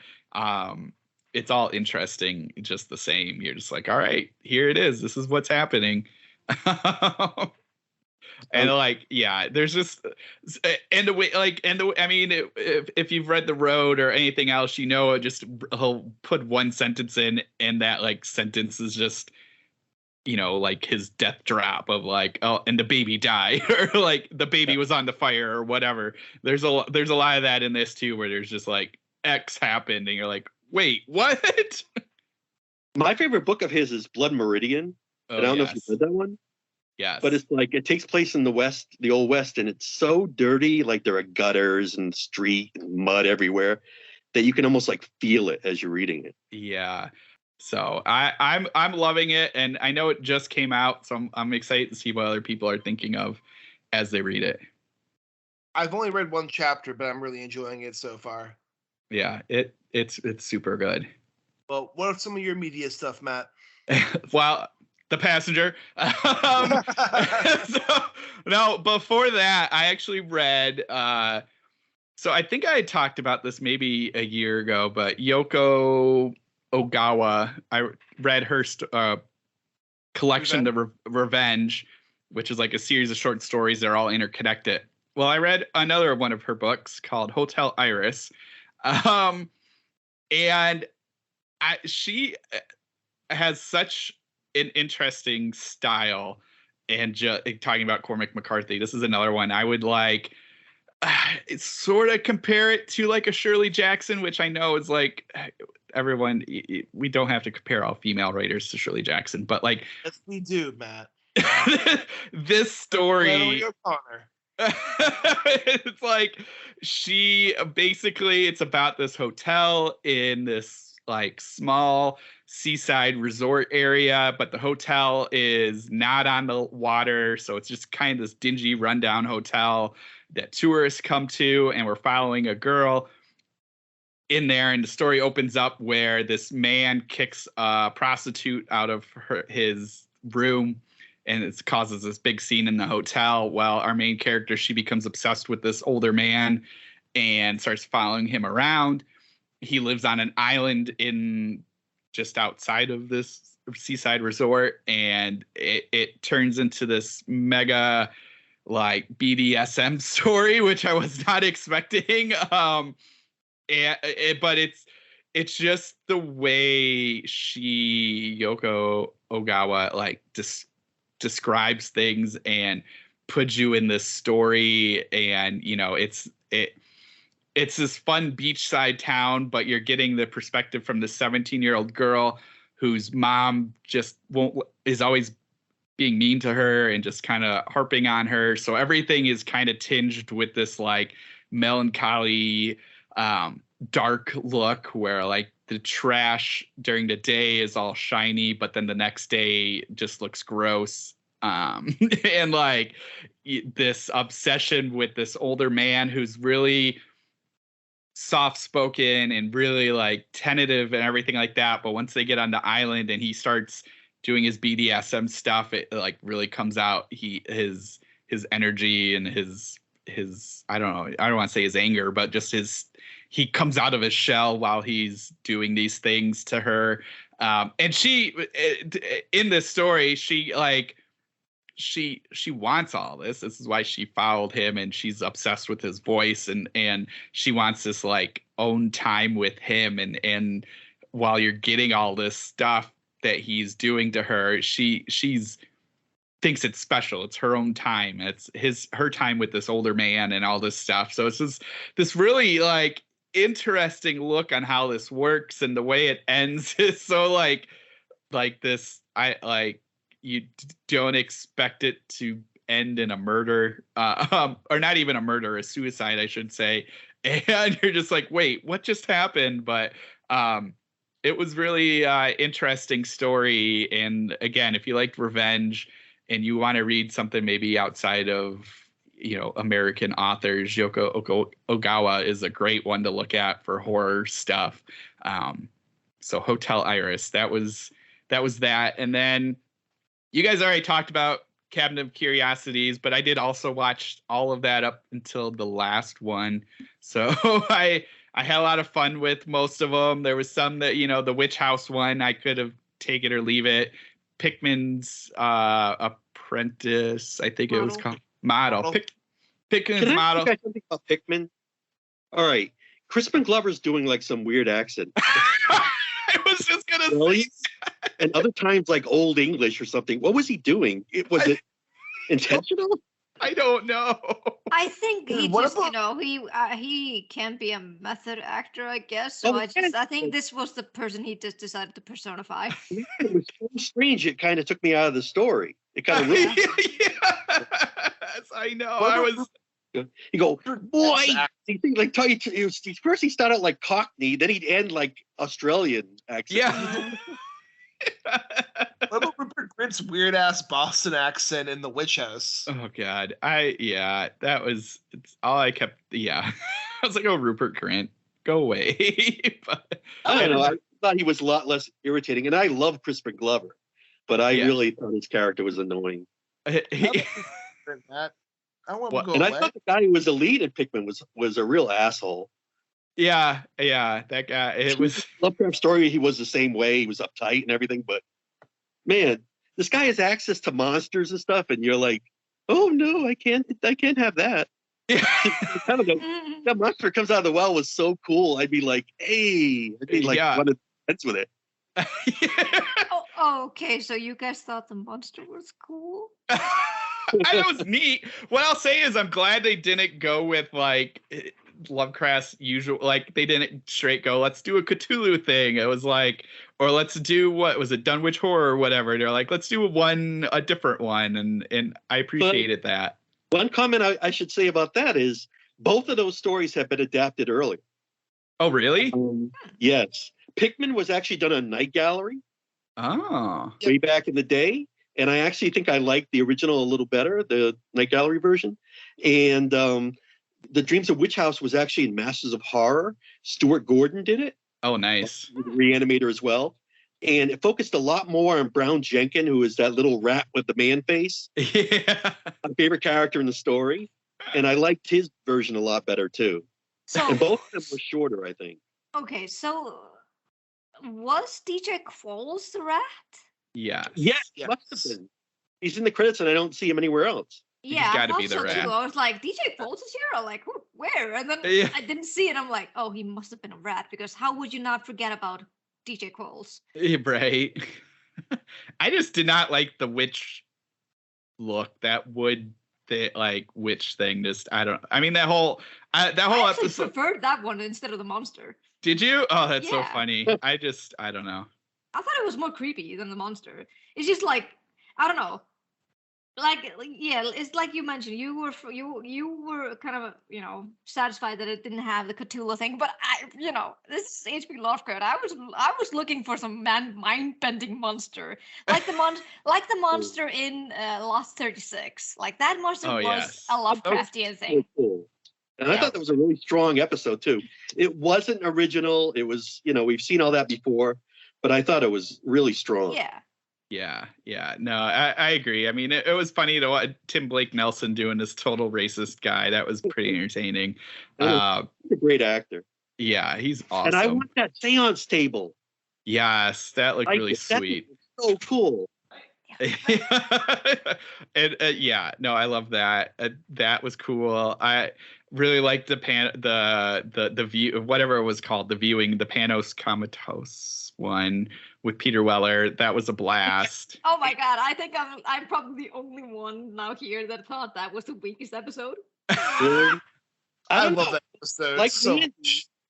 it's all interesting just the same. You're just like, all right, here it is. This is what's happening. And like, yeah, there's just, and the way, like, I mean, if you've read The Road or anything else, he'll put one sentence in, and that like sentence is just, like his death drop of like, oh, and the baby died, or like the baby was on the fire or whatever. There's a lot of that in this too, where there's just like X happened, and you're like, wait, what? My favorite book of his is Blood Meridian. I don't know if you've read that one. Yes. But it's like, it takes place in the West, the Old West, and it's so dirty, like there are gutters and street and mud everywhere, that you can almost like feel it as you're reading it. Yeah. So I'm loving it, and I know it just came out, so I'm excited to see what other people are thinking of as they read it. I've only read one chapter, but I'm really enjoying it so far. Yeah, it's super good. Well, what are some of your media stuff, Matt? Well, The Passenger. No, before that, I actually read. So I think I had talked about this maybe a year ago, but Yoko Ogawa, I read her collection, The Revenge, which is like a series of short stories. They're all interconnected. Well, I read another one of her books called Hotel Iris. And she has such an interesting style. And talking about Cormac McCarthy, this is another one I would like sort of compare it to like a Shirley Jackson, which I know is like everyone, we don't have to compare all female writers to Shirley Jackson, but like, yes, we do, Matt. This story, it's like it's about this hotel in this like small seaside resort area, but the hotel is not on the water, so it's just kind of this dingy rundown hotel that tourists come to, and we're following a girl in there, and the story opens up where this man kicks a prostitute out of his room, and it causes this big scene in the hotel. Well, our main character, she becomes obsessed with this older man and starts following him around. He lives on an island just outside of this seaside resort, and it turns into this mega like BDSM story, which I was not expecting. But it's just the way Yoko Ogawa like describes things and puts you in this story, and it's this fun beachside town, but you're getting the perspective from the 17-year-old girl whose mom is always being mean to her and just kind of harping on her. So everything is kind of tinged with this like melancholy, dark look where like the trash during the day is all shiny, but then the next day just looks gross. And like this obsession with this older man who's really soft-spoken and really like tentative and everything like that. But once they get on the island and he starts doing his BDSM stuff, it like really comes out. His energy and his I don't know, I don't want to say his anger, but just he comes out of his shell while he's doing these things to her. And she, in this story, she wants all this. This is why she followed him, and she's obsessed with his voice, and she wants this like own time with him. And while you're getting all this stuff that he's doing to her, she's thinks it's special. It's her own time. It's her time with this older man and all this stuff. So it's just this really like interesting look on how this works, and the way it ends is so like this. You don't expect it to end in a murder, or not even a murder, a suicide, I should say. And you're just like, wait, what just happened? But it was really interesting story. And again, if you liked revenge and you want to read something maybe outside of, American authors, Yoko Ogawa is a great one to look at for horror stuff. So Hotel Iris, that was that. And then you guys already talked about Cabinet of Curiosities, but I did also watch all of that up until the last one. So I had a lot of fun with most of them. There was some that, the Witch House one, I could have take it or leave it. Pickman's Apprentice, I think it was called. Model. Pickman's Model. Can I something about Pickman? All right. Crispin Glover's doing like some weird accent. I was just going to say. And other times like Old English or something. What was he doing? Was it intentional? I don't know. I think he just, he can be a method actor, I guess. So I think this was the person he just decided to personify. It was so strange. It kind of took me out of the story. It kind of yes, I know. You go, boy. Like first he started like Cockney, then he'd end like Australian accent. Yeah. What about Rupert Grint's weird ass Boston accent in The Witch House? Oh God, that was all I kept. Yeah, I was like, oh, Rupert Grint, go away. But, I don't know. I thought he was a lot less irritating, and I love Crispin Glover, but I really thought his character was annoying. I want to go and away. I thought the guy who was the lead in Pickman was a real asshole. Yeah, that guy. It was Lovecraft Story. He was the same way. He was uptight and everything, but man, this guy has access to monsters and stuff, and you're like, oh no, I can't have that. Yeah. That monster comes out of the well was so cool. I'd be like, hey, one of the heads with it. Okay, so you guys thought the monster was cool? It was neat. What I'll say is I'm glad they didn't go with like Lovecraft's usual, like they didn't straight go, let's do a Cthulhu thing. It was like, or let's do, what was it, Dunwich Horror or whatever. They're like, let's do a different one, and I appreciated that. One comment I should say about that is both of those stories have been adapted earlier. Oh, really? Yes. Pickman was actually done on Night Gallery. Oh. Way back in the day. And I actually think I liked the original a little better, the Night Gallery version. And The Dreams of Witch House was actually in Masters of Horror. Stuart Gordon did it. Oh, nice. Reanimator as well. And it focused a lot more on Brown Jenkin, who is that little rat with the man face. Yeah. My favorite character in the story. And I liked his version a lot better, too. So, and both of them were shorter, I think. Okay, so was DJ Qualls the rat? Yeah. Yes, he must have been. He's in the credits and I don't see him anywhere else. Yeah, I thought be the so rat. too. I was like, DJ Qualls is here? I'm like, where? And then I didn't see it. I'm like, oh, he must have been a rat, because how would you not forget about DJ Qualls? Right. I just did not like the witch look. That witch thing. Just I mean that whole episode. I preferred that one instead of the monster. Did you? Oh, that's so funny. I don't know. I thought it was more creepy than the monster. It's just like, I don't know. It's like you mentioned, you were kind of, satisfied that it didn't have the Cthulhu thing, but this is H.P. Lovecraft. I was looking for some mind-bending monster, like the monster in Lost 36. Like that monster was a Lovecraftian thing. So cool. And I thought that was a really strong episode too. It wasn't original. It was, we've seen all that before, but I thought it was really strong. Yeah. Yeah. No, I agree. I mean, it was funny to watch Tim Blake Nelson doing this total racist guy. That was pretty entertaining. He's a great actor. Yeah, he's awesome. And I want that seance table. Yes, that looked really sweet. So cool. And no, I love that. That was cool. I really liked the view, whatever it was called, the Panos Comatose one with Peter Weller. That was a blast. Oh my god, I think I'm probably the only one now here that thought that was the weakest episode. Really? I love that episode. Like so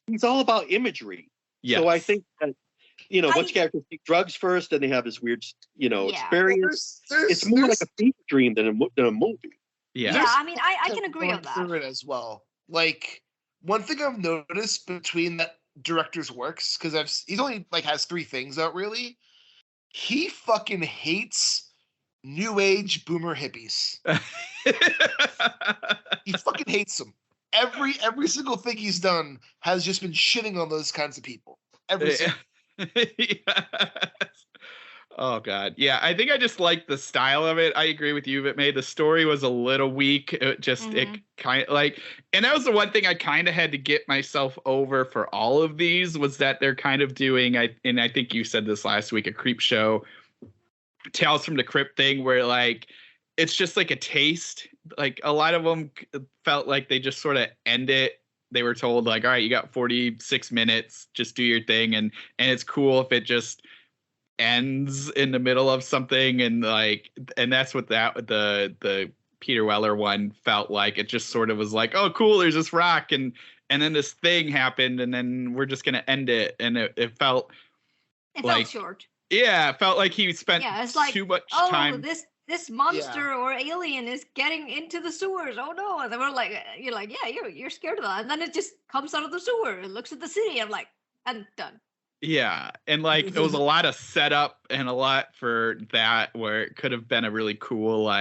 he's all about imagery. Yes. So I think that bunch of characters take drugs first, and they have this weird, experience. It's more like a fever dream than a movie. Yeah. I mean, I can agree on that. It as well. Like one thing I've noticed between that director's works, because he's only has 3 things out really. He fucking hates new age boomer hippies. He fucking hates them. Every single thing he's done has just been shitting on those kinds of people. Every single. Yes. Oh god, yeah. I think I just like the style of it. I agree with you, but the story was a little weak. It just it kind of and that was the one thing I kind of had to get myself over for all of these was that they're kind of doing. And I think you said this last week, a creep show, Tales from the Crypt thing, where it's just like a taste. Like a lot of them felt like they just sort of end it. They were told all right, you got 46 minutes, just do your thing. And it's cool if it just ends in the middle of something. And that's what the Peter Weller one felt like. It just sort of was oh, cool. There's this rock. And then this thing happened and then we're just going to end it. And it felt short. Yeah. It felt like he spent too much time. This monster or alien is getting into the sewers. Oh no. And then you're scared of that. And then it just comes out of the sewer and looks at the city. I'm I'm done. Yeah. And it was a lot of setup and a lot for that where it could have been a really cool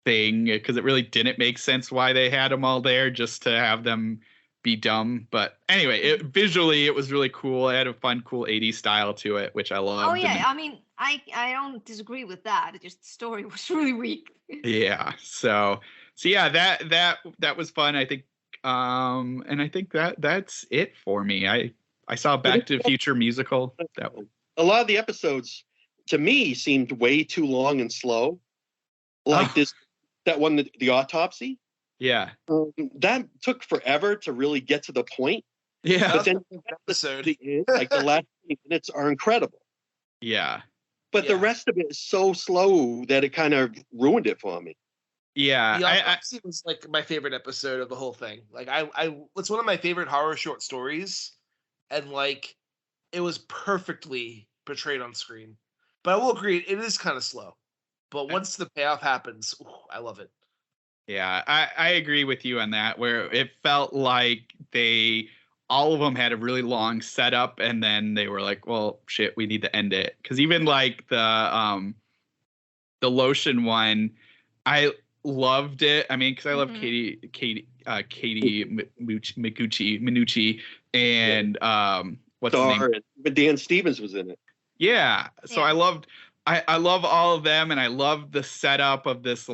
thing because it really didn't make sense why they had them all there just to have them be dumb. But anyway, visually it was really cool. It had a fun, cool 80s style to it, which I loved. Oh yeah. I mean, I don't disagree with that. It just the story was really weak. Yeah. So yeah, that was fun. I think and I think that's it for me. I saw Back to the Future musical. A lot of the episodes to me seemed way too long and slow. That one, the autopsy. Yeah. That took forever to really get to the point. Yeah. But then the last 20 minutes are incredible. Yeah. But the rest of it is so slow that it kind of ruined it for me. Yeah. The autopsy was my favorite episode of the whole thing. It's one of my favorite horror short stories. And it was perfectly portrayed on screen. But I will agree, it is kind of slow. But once the payoff happens, I love it. Yeah, I agree with you on that, where it felt like all of them had a really long setup, and then they were well, shit, we need to end it. Because even the lotion one, I loved it. I mean, because I love Katie Minucci, and what's his name? But Dan Stevens was in it. Yeah, so I love all of them, and I love the setup of this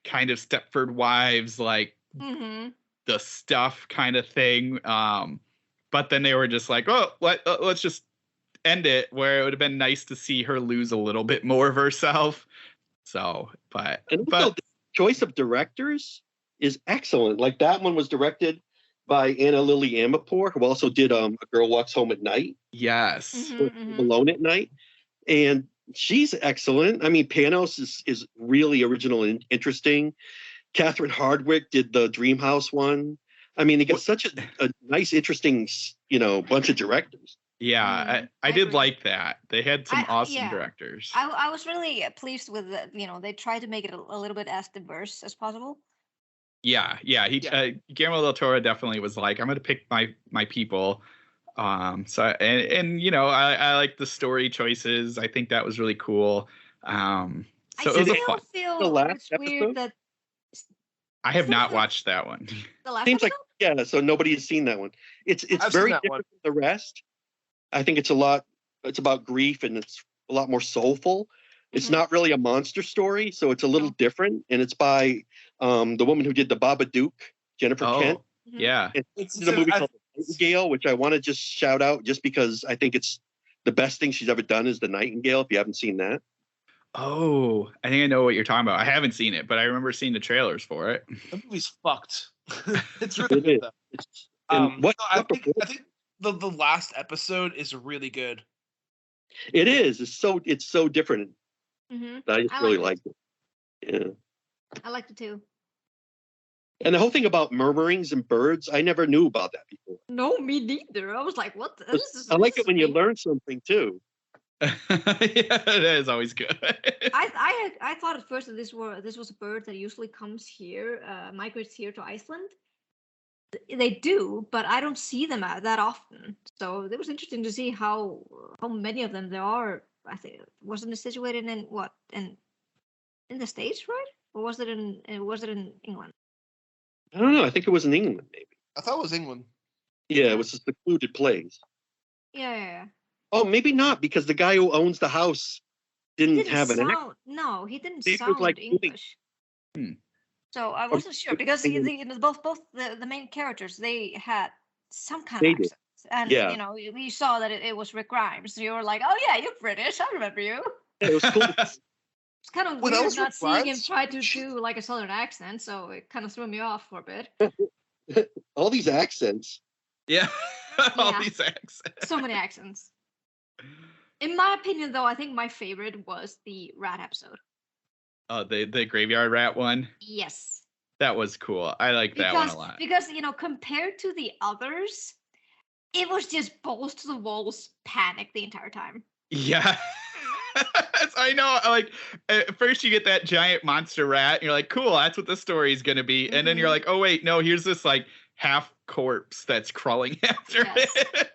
kind of Stepford Wives the stuff kind of thing. But then they were just let's just end it, where it would have been nice to see her lose a little bit more of herself. So, but the choice of directors is excellent. That one was directed by Anna Lily Amirpour, who also did A Girl Walks Home at Night. Yes. Alone at Night. And she's excellent. I mean, Panos is really original and interesting. Catherine Hardwicke did the Dreamhouse one. I mean, they got such a nice, interesting, bunch of directors. Yeah, I did like that. They had some awesome directors. I was really pleased with they tried to make it a little bit as diverse as possible. Yeah. Guillermo del Toro definitely was I'm going to pick my people. So I like the story choices. I think that was really cool. So it was a fun. The last it's weird that I have not watched that one. The last seems episode? So nobody has seen that one. It's very different from the rest. I think it's about grief, and it's a lot more soulful. It's not really a monster story, so it's a little different. And it's by the woman who did the Babadook, Jennifer Kent. Yeah. It's a movie called The Nightingale, which I want to just shout out just because I think it's the best thing she's ever done is The Nightingale, if you haven't seen that. Oh, I think I know what you're talking about. I haven't seen it, but I remember seeing the trailers for it. The movie's fucked. It's really good, though. I think the last episode is really good. It is. It's so different. I just really liked it. Yeah. I liked it too. And the whole thing about murmurings and birds, I never knew about that before. No, me neither. I was like, what? I like it when you learn something too. Yeah, it is always good. I thought at first that this was a bird that usually comes here, migrates here to Iceland. They do, but I don't see them that often. So it was interesting to see how many of them there are. I think wasn't it situated in what in the States, right? Or was it in England? I don't know. I think it was in England, maybe. I thought it was England. Yeah, it was a secluded place. Yeah. Oh, maybe not, because the guy who owns the house didn't have an accent. No, he didn't He sound like English. So I wasn't sure because both the main characters, they had some kind of accent. And you know, we saw that it was Rick Grimes. So you were like, "Oh yeah, you're British. I remember you." Yeah, it was cool. It's kind of weird not seeing him try to do like a southern accent, so it kind of threw me off for a bit. All these accents. Yeah, all these accents. So many accents. In my opinion, though, I think my favorite was the rat episode. Oh, the graveyard rat one? Yes. That was cool. I like that one a lot. Because, you know, compared to the others, it was just balls to the walls panic the entire time. Yeah. I know. Like, at first you get that giant monster rat, and you're like, cool, that's what the story is going to be. And then you're like, oh, wait, no, here's this, like, half corpse that's crawling after it.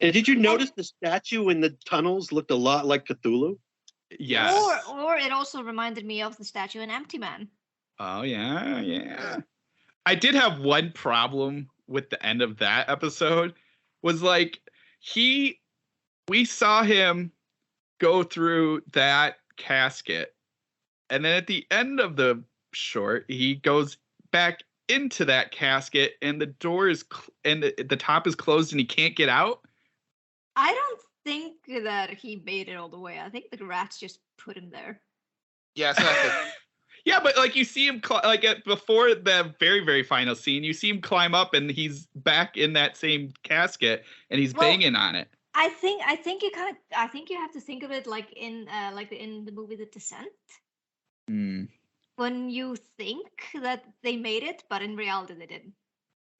And did you notice the statue in the tunnels looked a lot like Cthulhu? Yes. Or it also reminded me of the statue in Empty Man. Oh, yeah. I did have one problem with the end of that episode. Was like, we saw him go through that casket. And then at the end of the short, he goes back into that casket and the door is, and the top is closed and he can't get out. I don't think that he made it all the way. I think the rats just put him there. Yeah, exactly. Yeah, but like you see him before the very, very final scene, you see him climb up and he's back in that same casket and he's banging on it. I think you have to think of it like in the movie The Descent. When you think that they made it, but in reality they didn't.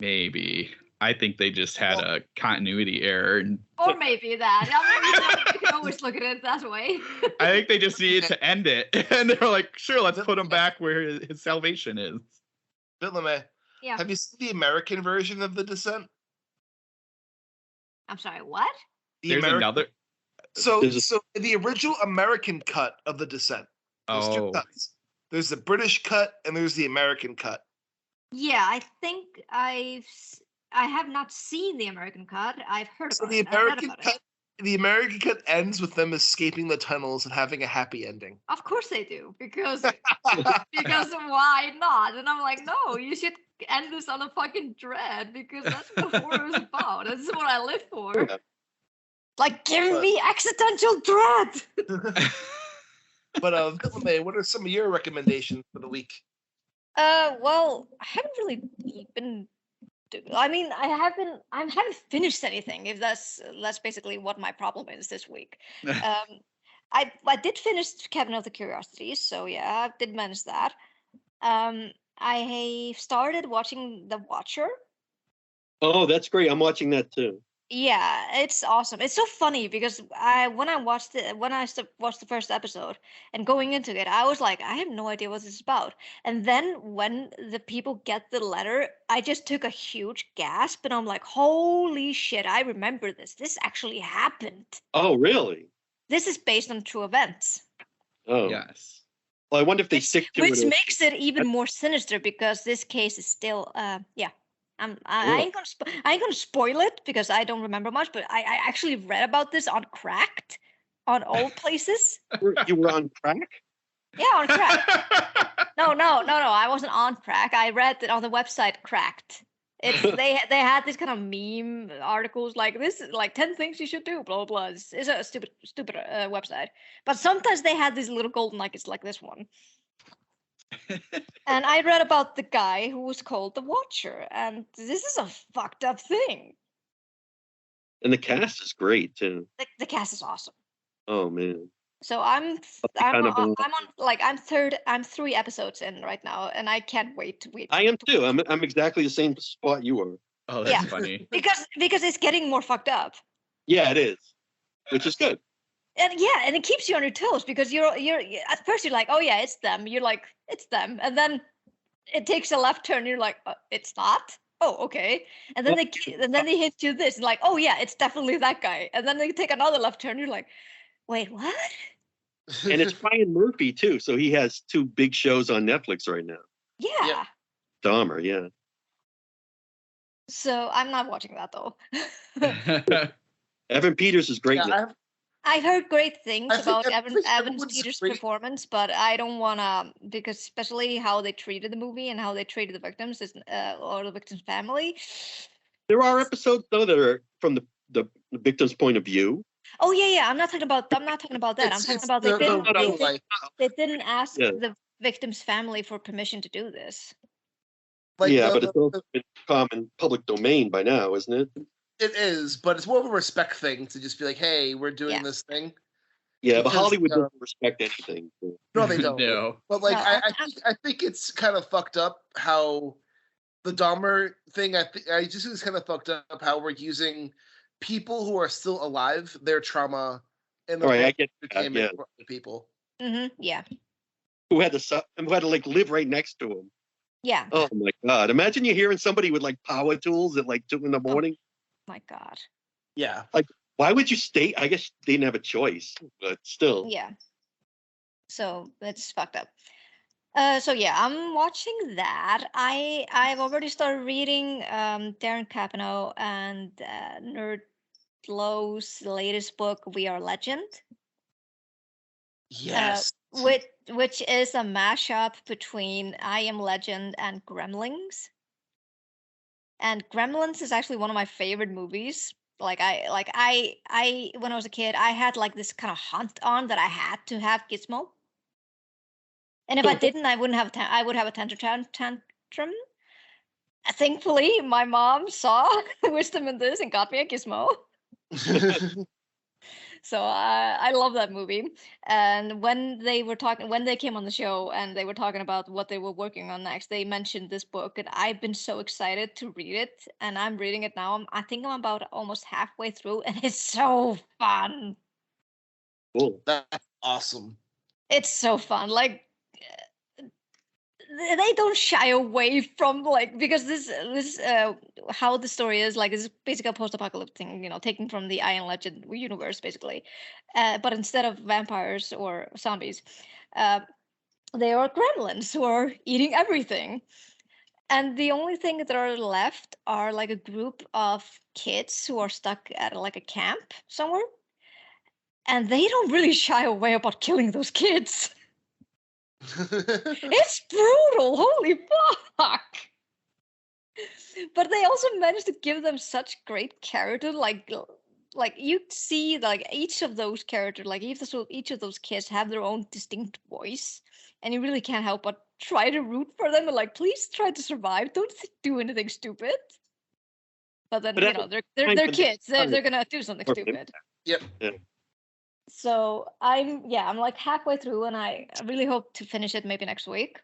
Maybe. I think they just had a continuity error. Or maybe that. I mean, you can always look at it that way. I think they just needed to end it. And they're like, sure, let's put him back where his salvation is. Bilame, have you seen the American version of The Descent? I'm sorry, what? There's another. So the original American cut of The Descent. There's two cuts. There's the British cut and there's the American cut. Yeah, I think I have not seen the American cut. I've heard about it. The American cut ends with them escaping the tunnels and having a happy ending. Of course they do, because why not? And I'm like, no, you should end this on a fucking dread, because that's what horror is about. This is what I live for. Yeah. Like, give me accidental dread. But Vilame, what are some of your recommendations for the week? Well, I haven't really been. I mean, I haven't finished anything. If that's basically what my problem is this week. I did finish Cabin of the Curiosities, so yeah, I did manage that. I started watching The Watcher. Oh, that's great! I'm watching that too. Yeah, it's awesome. It's so funny because when I watched the first episode and going into it, I was like, I have no idea what this is about. And then when the people get the letter, I just took a huge gasp and I'm like, holy shit, I remember this. This actually happened. Oh, really? This is based on true events. Oh. Yes. Well, I wonder if they stick to it. Which makes it even more sinister because this case is still, yeah. I ain't gonna spoil it because I don't remember much, but I actually read about this on Cracked on all places. You were on crack? Yeah, on crack. No. I wasn't on crack. I read it on the website Cracked. It's they had these kind of meme articles like this, like 10 things you should do, blah blah blah. It's a stupid website. But sometimes they had these little golden nuggets like this one. And I read about the guy who was called the Watcher, and this is a fucked up thing. And the cast is great too. The cast is awesome. Oh man. So I'm on 3 episodes in right now, and I can't wait to wait. I am too. I'm exactly the same spot you are. Oh, that's funny. Because it's getting more fucked up. Yeah, it is, which is good. And it keeps you on your toes because you're at first you're like, oh yeah, it's them. You're like, it's them, and then it takes a left turn. You're like, it's not. Oh, okay. And then they hit you this, and like, oh yeah, it's definitely that guy. And then they take another left turn. You're like, wait, what? And it's Ryan Murphy too, so he has 2 big shows on Netflix right now. Yeah. Yep. Dahmer, yeah. So I'm not watching that though. Evan Peters is great. Yeah, I heard great things about Evan everyone's Peters' great. performance, but I don't wanna, because especially how they treated the movie and how they treated the victims or the victim's family. There are episodes though that are from the victim's point of view. Oh yeah. I'm not talking about that. I'm talking about they didn't ask the victim's family for permission to do this. Like but it's also been common public domain by now, isn't it? It is, but it's more of a respect thing to just be like, hey, we're doing this thing. Yeah, but Hollywood doesn't respect anything. So. No, they don't. No. But like, I think it's kind of fucked up how the Dahmer thing. I just think it's kind of fucked up how we're using people who are still alive, their trauma, in the entertainment for other people. Mm-hmm. Yeah. Who had to like live right next to him. Yeah. Oh my God! Imagine you hearing somebody with like power tools at like 2 a.m. Oh my God. Yeah. Like, why would you stay? I guess they didn't have a choice, but still. Yeah. So it's fucked up. So yeah, I'm watching that. I've already started reading Daron Kappauff and Nerdlo's latest book, We Are Legend. Yes. Which is a mashup between I Am Legend and Gremlins. And Gremlins is actually one of my favorite movies. Like I when I was a kid, I had like this kind of hunt on that I had to have Gizmo. And if I didn't, I would have a tantrum. Thankfully, my mom saw wisdom in this and got me a Gizmo. So I love that movie. And when they came on the show and they were talking about what they were working on next, they mentioned this book, and I've been so excited to read it. And I'm reading it now. I think I'm about almost halfway through, and it's so fun. Cool. That's awesome. It's so fun. Like, they don't shy away from because this how the story is like is basically a post-apocalyptic thing, taken from the I Am Legend universe basically, but instead of vampires or zombies, they are gremlins who are eating everything, and the only thing that are left are like a group of kids who are stuck at like a camp somewhere, and they don't really shy away about killing those kids. It's brutal, holy fuck. But they also managed to give them such great character, like you see like each of those characters, like each of those kids have their own distinct voice, and you really can't help but try to root for them and like, please try to survive, don't do anything stupid. But then they're kids, they're gonna do something stupid. Yep. Yeah. So I'm like halfway through, and I really hope to finish it maybe next week.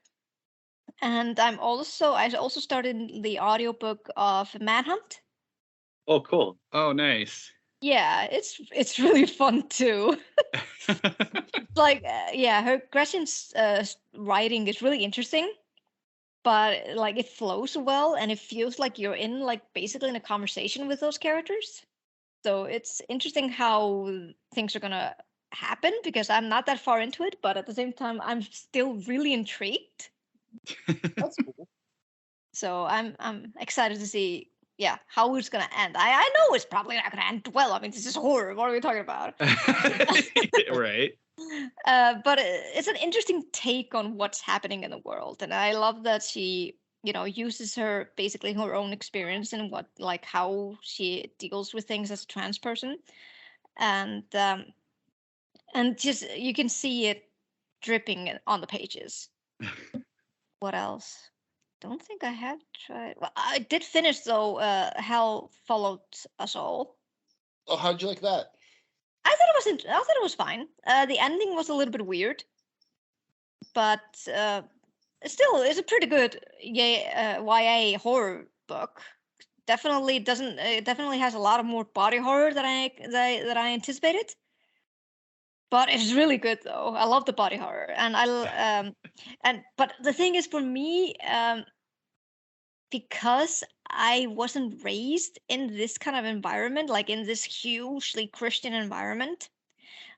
And I also started the audiobook of Manhunt. Oh, cool. Oh, nice. Yeah, it's really fun too. Her Gretchen's writing is really interesting, but like it flows well, and it feels like you're in like basically in a conversation with those characters. So it's interesting how things are gonna happen because I'm not that far into it, but at the same time, I'm still really intrigued. That's cool. So I'm excited to see how it's gonna end. I know it's probably not gonna end well. I mean, this is horror. What are we talking about? Right. But it's an interesting take on what's happening in the world, and I love that she, uses her own experience and how she deals with things as a trans person, and just you can see it dripping on the pages. What else? Don't think I have tried. Well, I did finish though. Hell Followed Us All. Oh, how'd you like that? I thought it was fine. The ending was a little bit weird, but still, it's a pretty good YA horror book. Definitely doesn't. It definitely has a lot of more body horror than I anticipated. But it's really good though. I love the body horror, and but the thing is for me, because I wasn't raised in this kind of environment, like in this hugely Christian environment,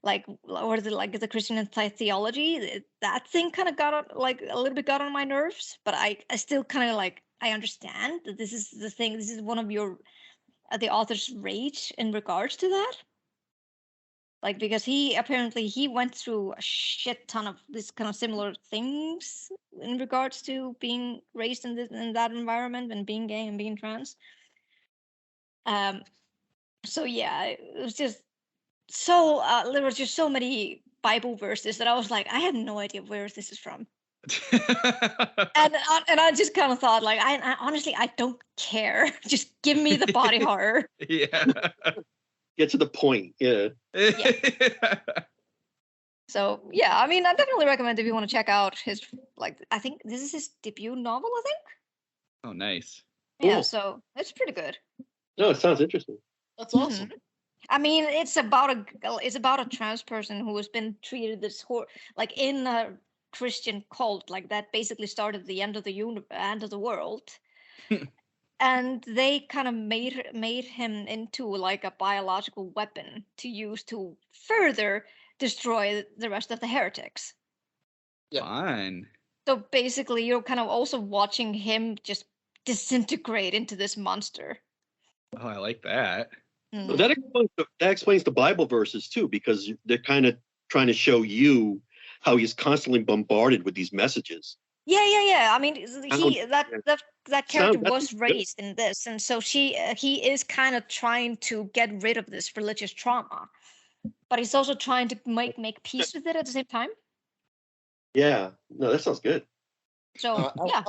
or the Christian theology, that thing kind of got on, a little bit got on my nerves. But I still kind of I understand that this is the thing. This is one of the author's rage in regards to that. Because he went through a shit ton of this kind of similar things in regards to being raised in that environment and being gay and being trans. So yeah, it was just so there was just so many Bible verses that I was like, I have no idea where this is from. and I just kind of thought I honestly I don't care. Just give me the body horror. Yeah. Get to the point. Yeah. So yeah, I mean, I definitely recommend if you want to check out his I think this is his debut novel. I think. Oh, nice. Yeah, Cool. so it's pretty good. No, it sounds interesting. That's awesome. I mean, it's about a trans person who has been treated this in a Christian cult that basically started the end of the world. And they kind of made him into a biological weapon to use to further destroy the rest of the heretics. Yeah. Fine. So basically, you're kind of also watching him just disintegrate into this monster. Oh, I like that. Mm. Well, that explains the Bible verses too, because they're kind of trying to show you how he's constantly bombarded with these messages. Yeah. I mean, that character was raised in this, and so he is kind of trying to get rid of this religious trauma, but he's also trying to make peace with it at the same time. Yeah, no, that sounds good. So yeah.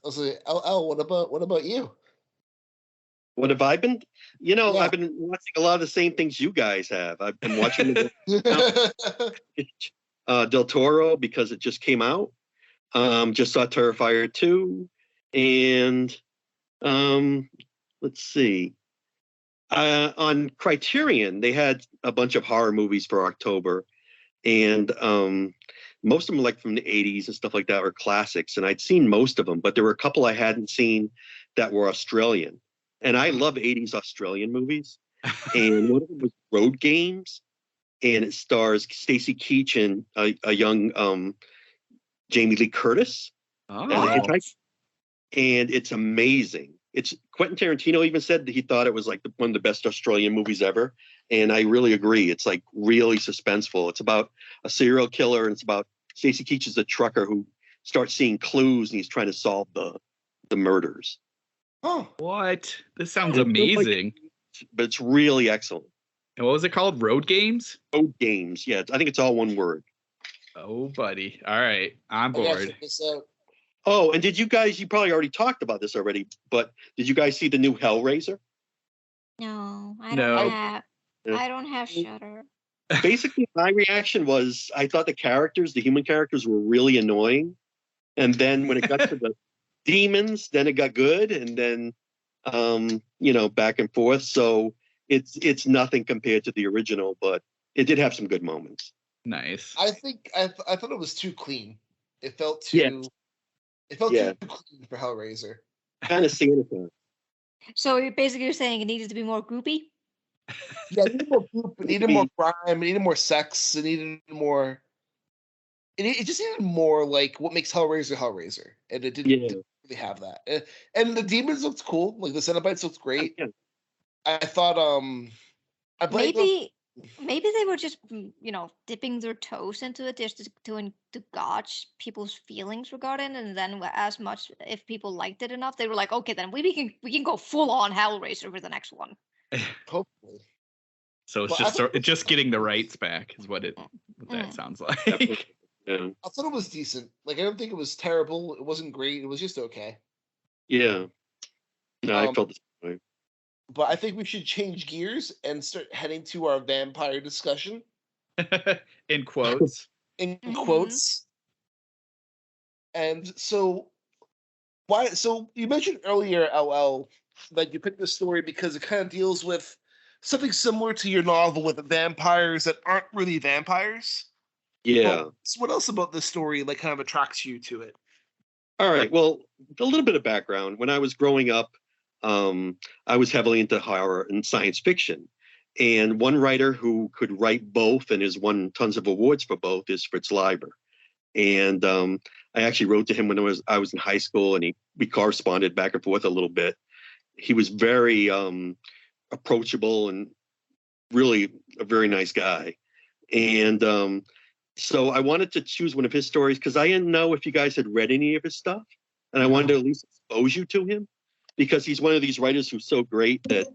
LL, what about you? What have I been? I've been watching a lot of the same things you guys have. I've been watching Del Toro because it just came out. Just saw Terrifier 2, and let's see. On Criterion, they had a bunch of horror movies for October, and most of them from the 80s and stuff like that were classics, and I'd seen most of them, but there were a couple I hadn't seen that were Australian. And I love 80s Australian movies. And one of them was Roadgames, and it stars Stacy Keach and a young Jamie Lee Curtis. Oh. And it's amazing. It's Quentin Tarantino even said that he thought it was one of the best Australian movies ever. And I really agree. It's really suspenseful. It's about a serial killer, and it's about Stacy Keach is a trucker who starts seeing clues, and he's trying to solve the murders. Oh, what? This sounds amazing. But it's really excellent. And what was it called? Roadgames? Roadgames. Yeah, I think it's all one word. Oh, buddy. All right. I'm bored. Oh, and did you guys, you probably already talked about this already, but did you guys see the new Hellraiser? No, I don't have Shudder. Basically, my reaction was I thought the human characters were really annoying. And then when it got to the demons, then it got good, and then back and forth. So it's nothing compared to the original, but it did have some good moments. Nice. I think I thought it was too clean. It felt too too clean for Hellraiser. Kind of sanitized. So you're saying it needed to be more goopy? Yeah, it needed more goop, it needed more crime, it needed more sex, it needed more. It just needed more what makes Hellraiser Hellraiser, and it didn't. really have that. And the demons looked cool. Like the Cenobites looked great. Yeah. I thought maybe they were just dipping their toes into it just to gauge people's feelings regarding it, and then as much if people liked it enough, they were like, okay, then we can go full on Hellraiser for the next one. Hopefully. So it's just getting the rights back is what that sounds like. Yeah. I thought it was decent. Like, I don't think it was terrible. It wasn't great. It was just okay. Yeah. No, I felt the same way. But I think we should change gears and start heading to our vampire discussion. In quotes. In quotes. And so you mentioned earlier, LL, that you picked this story because it kind of deals with something similar to your novel with vampires that aren't really vampires. Yeah. So what else about this story like kind of attracts you to it? All right. Well, a little bit of background. When I was growing up, I was heavily into horror and science fiction. And one writer who could write both and has won tons of awards for both is Fritz Leiber. And I actually wrote to him when I was in high school, and we corresponded back and forth a little bit. He was very approachable and really a very nice guy. And so I wanted to choose one of his stories because I didn't know if you guys had read any of his stuff, and I wanted to at least expose you to him because he's one of these writers who's so great that.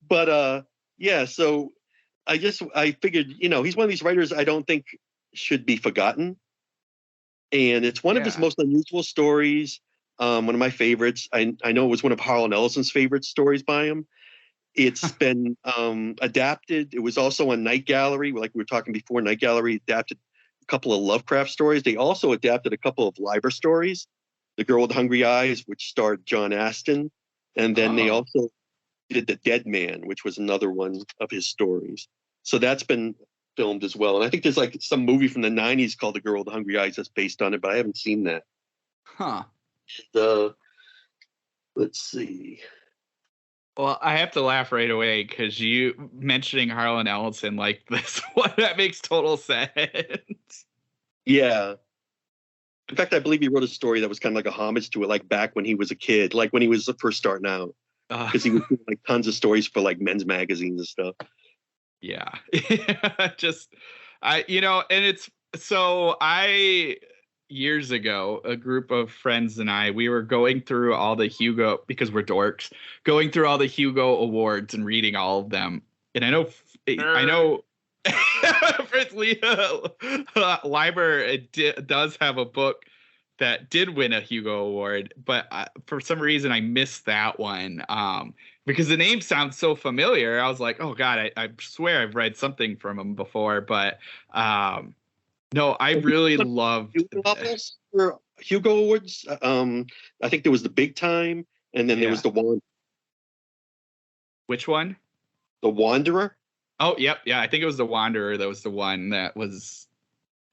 But yeah, so I figured, he's one of these writers I don't think should be forgotten, and it's one of his most unusual stories. One of my favorites. I know it was one of Harlan Ellison's favorite stories by him. It's been adapted. It was also on Night Gallery, like we were talking before. Night Gallery adapted a couple of Lovecraft stories. They also adapted a couple of Leiber stories, The Girl with the Hungry Eyes, which starred John Astin. And then they also did The Dead Man, which was another one of his stories. So that's been filmed as well. And I think there's like some movie from the 90s called The Girl with the Hungry Eyes that's based on it, but I haven't seen that. Huh. Let's see. Well, I have to laugh right away because you mentioning Harlan Ellison like this one, that makes total sense. Yeah. In fact, I believe he wrote a story that was kind of like a homage to it, like back when he was a kid, like when he was first starting out. Because he was doing like tons of stories for like men's magazines and stuff. Yeah. Years ago, a group of friends and I, we were going through all the Hugo, because we're dorks, going through all the Hugo awards and reading all of them. And I know Fritz Leiber does have a book that did win a Hugo Award, but for some reason I missed that one because the name sounds so familiar. I was like, oh God, I swear I've read something from him before, but no, I really loved novels for Hugo Awards. I think there was The Big Time, and then there was The Wanderer. Which one? The Wanderer. Oh, yep, yeah. I think it was The Wanderer. That was the one that was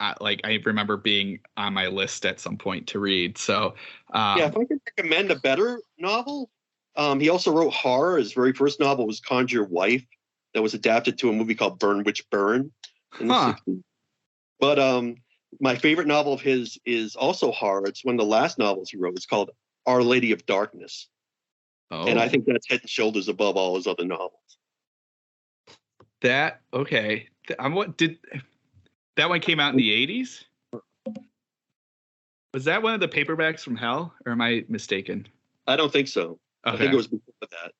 I remember being on my list at some point to read. So if I could recommend a better novel, he also wrote horror. His very first novel was Conjure Your Wife, that was adapted to a movie called Burn Witch Burn in the 60s. But my favorite novel of his is also horror. It's one of the last novels he wrote. It's called Our Lady of Darkness. Oh. And I think that's head and shoulders above all his other novels. That one came out in the 80s? Was that one of the paperbacks from hell, or am I mistaken? I don't think so. Okay. I think it was before that.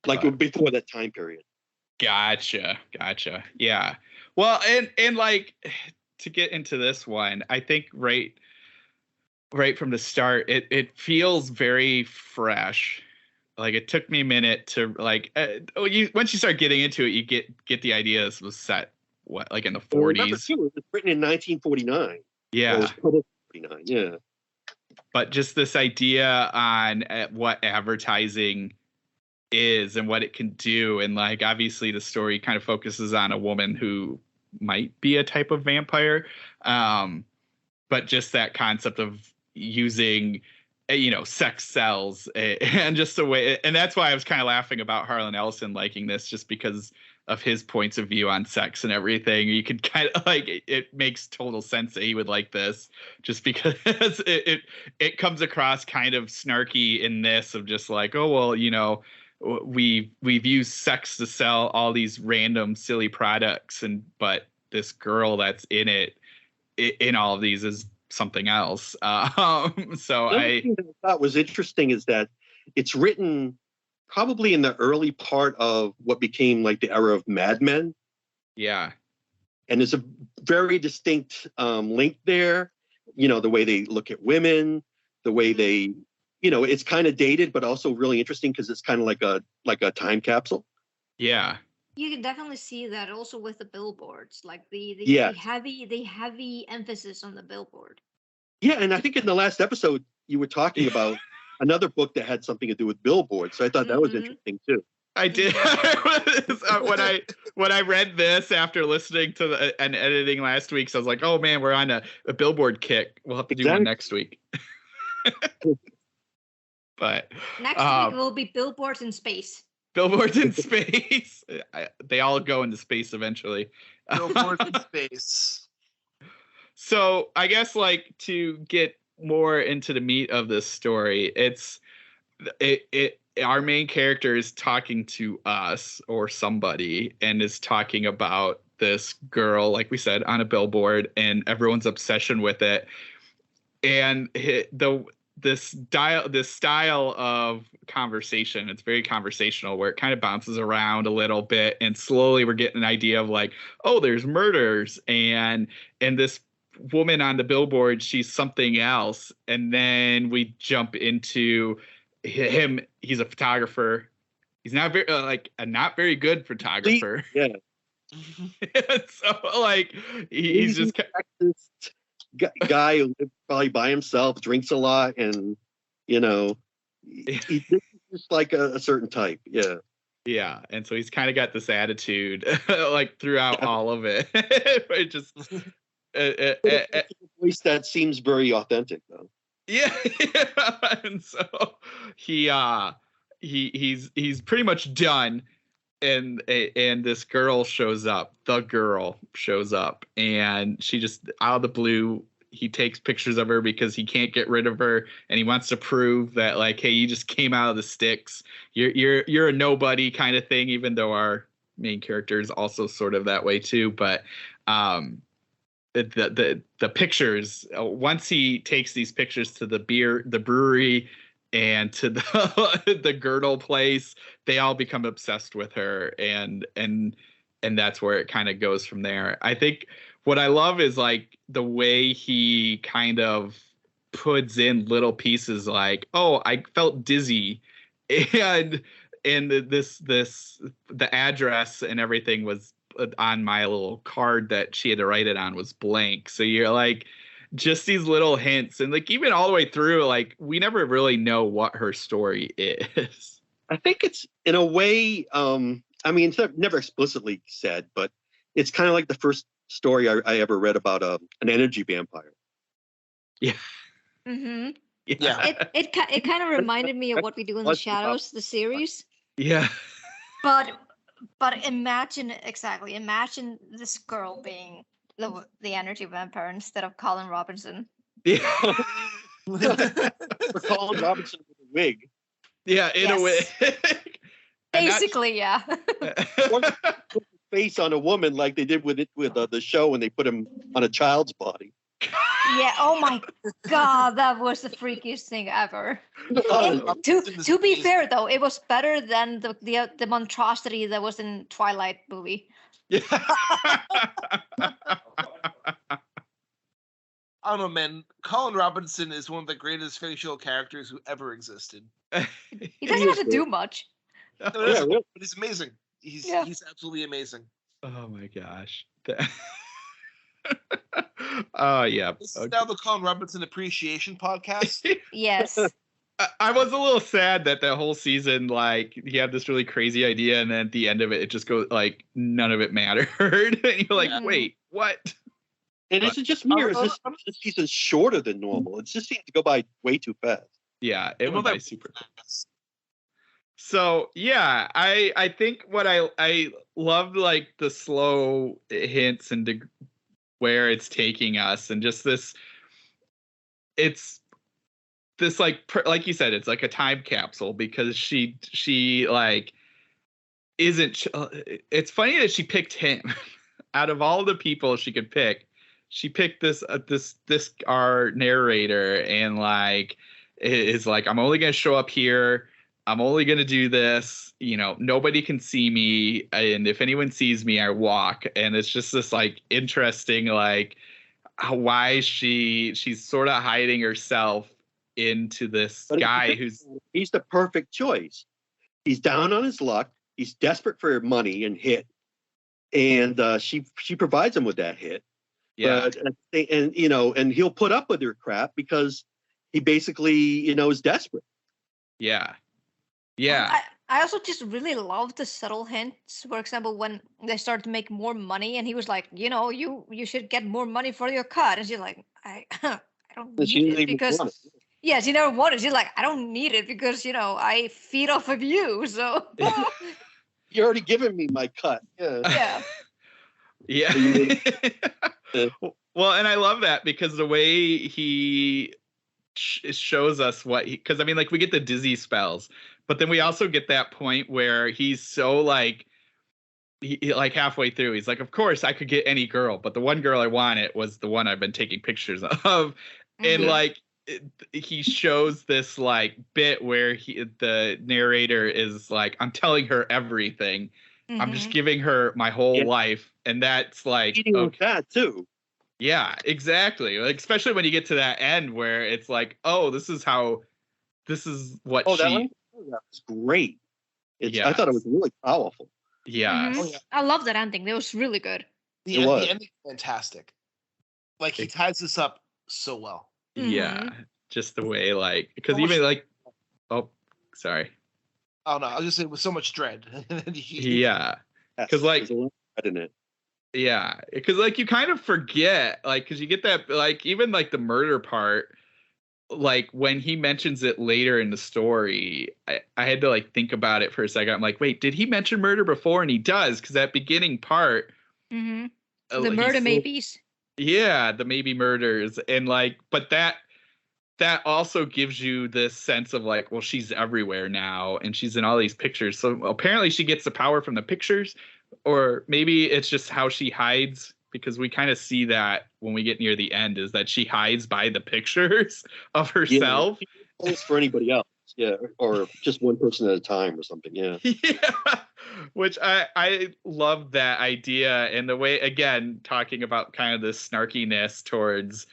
Like before that time period. Gotcha. Yeah. Well, and like to get into this one, I think right from the start, it feels very fresh. Like it took me a minute to like once you start getting into it, you get the idea this was set like in the 40s. It was written in 1949. Yeah. It was published in 49. Yeah. But just this idea on what advertising is and what it can do, and like obviously the story kind of focuses on a woman who might be a type of vampire, but just that concept of using sex sells and just the way, and that's why I was kind of laughing about Harlan Ellison liking this, just because his points of view on sex and everything. You could kind of like it makes total sense that he would like this, just because it comes across kind of snarky in this of just like, oh well, you know, we've used sex to sell all these random silly products, but this girl that's in all of these is something else. So Another thing that I thought was interesting is that it's written probably in the early part of what became like the era of Mad Men. Yeah. And there's a very distinct link there. You know, the way they look at women, the way they, you know, it's kind of dated, but also really interesting because it's kind of like a time capsule. Yeah. You can definitely see that also with the billboards, like the heavy emphasis on the billboard. Yeah, and I think in the last episode you were talking about another book that had something to do with billboards. So I thought that was interesting too. I did. when I read this after listening to and editing last week, so I was like, oh man, we're on a billboard kick. We'll have to do one next week. But next week will be billboards in space. Billboards in space. They all go into space eventually. Billboards in space. So I guess like to get more into the meat of this story, our main character is talking to us or somebody and is talking about this girl, like we said, on a billboard, and everyone's obsession with it. And this style of conversation, it's very conversational, where it kind of bounces around a little bit, and slowly we're getting an idea of like, oh, there's murders, and this woman on the billboard, she's something else. And then we jump into him. He's a photographer. He's not very a not very good photographer. Yeah. So like he's just guy who lives probably by himself, drinks a lot, and you know, he's just like a certain type. Yeah. Yeah, and so he's kind of got this attitude like throughout all of it. It just a voice that seems very authentic, though. Yeah. And so he's pretty much done, and this girl shows up. The girl shows up, and she just out of the blue, he takes pictures of her because he can't get rid of her, and he wants to prove that like, hey, you just came out of the sticks. You're a nobody kind of thing, even though our main character is also sort of that way too. But the pictures, once he takes these pictures to the brewery and to the girdle place, they all become obsessed with her, and that's where it kind of goes from there. I think what I love is like the way he kind of puts in little pieces like, oh, I felt dizzy, and the address and everything was on my little card that she had to write it on was blank. So you're like, just these little hints, and like even all the way through, like we never really know what her story is. I think it's in a way, I mean, it's never explicitly said, but it's kind of like the first story I ever read about an energy vampire. Yeah. Mm-hmm. Yeah. It kind of reminded me of What We Do in the Shadows, the series. Yeah. But imagine this girl being the energy vampire instead of Colin Robinson. Yeah. For Colin Robinson with a wig. Yeah, in a wig. Basically, yeah. Face on a woman like they did with the show when they put him on a child's body. Yeah. Oh my God, that was the freakiest thing ever. To be fair, though, it was better than the monstrosity that was in Twilight movie. Yeah. I don't know, man. Colin Robinson is one of the greatest fictional characters who ever existed. He doesn't have to do much. No, but he's amazing. He's absolutely amazing. Oh my gosh. Oh yeah. This is now the Colin Robinson Appreciation Podcast. Yes. I was a little sad that whole season, like, he had this really crazy idea, and then at the end of it, it just goes like none of it mattered. And you're like, wait, what? And is it just me, or is this season shorter than normal? It just seems to go by way too fast. Yeah, it went by super fast. So yeah, I think what I love like the slow hints into where it's taking us, and just it's this like you said, it's like a time capsule, because she like isn't. It's funny that she picked him out of all the people she could pick. She picked this our narrator, and like is like, I'm only gonna show up here. I'm only gonna do this. Nobody can see me, and if anyone sees me, I walk. And it's just this like interesting like why she's sort of hiding herself into this guy he's the perfect choice. He's down on his luck. He's desperate for money and hit, and she provides him with that hit. Yeah, and he'll put up with her crap because he basically is desperate. Yeah. I also just really love the subtle hints. For example, when they start to make more money, and he was like, you should get more money for your cut, and she's like, I don't need it because yeah, she never wanted. She's like, I don't need it because I feed off of you. So you're already giving me my cut. Yeah. Well, and I love that because the way he shows us because I mean, like, we get the dizzy spells, but then we also get that point where he's so like, he like halfway through, he's like, of course I could get any girl, but the one girl I wanted was the one I've been taking pictures of. And like, he shows this like bit where the narrator is like, I'm telling her everything. I'm just giving her my whole life. And that's like, okay. That too. Yeah, exactly. Like, especially when you get to that end where it's like, oh, this is what that was great. I thought it was really powerful. Yeah. I love that ending. That was really good. The ending fantastic. Like, he ties this up so well. Yeah. Just the way, like, because even like, oh, sorry. Oh no, I was just saying with so much dread. Yeah. Because like, there's a lot of dread in it. Yeah, because like you kind of forget, like, because you get that, like, even like the murder part, like when he mentions it later in the story, I had to like think about it for a second. I'm like, wait, did he mention murder before? And he does, because that beginning part, the murder maybes. Yeah, the maybe murders, and like, but that also gives you this sense of like, well, she's everywhere now, and she's in all these pictures. So apparently she gets the power from the pictures. Or maybe it's just how she hides, because we kind of see that when we get near the end, is that she hides by the pictures of herself. Yeah, it's for anybody else. Yeah, or just one person at a time or something. Yeah. Yeah, which I love that idea, and the way, again, talking about kind of this snarkiness towards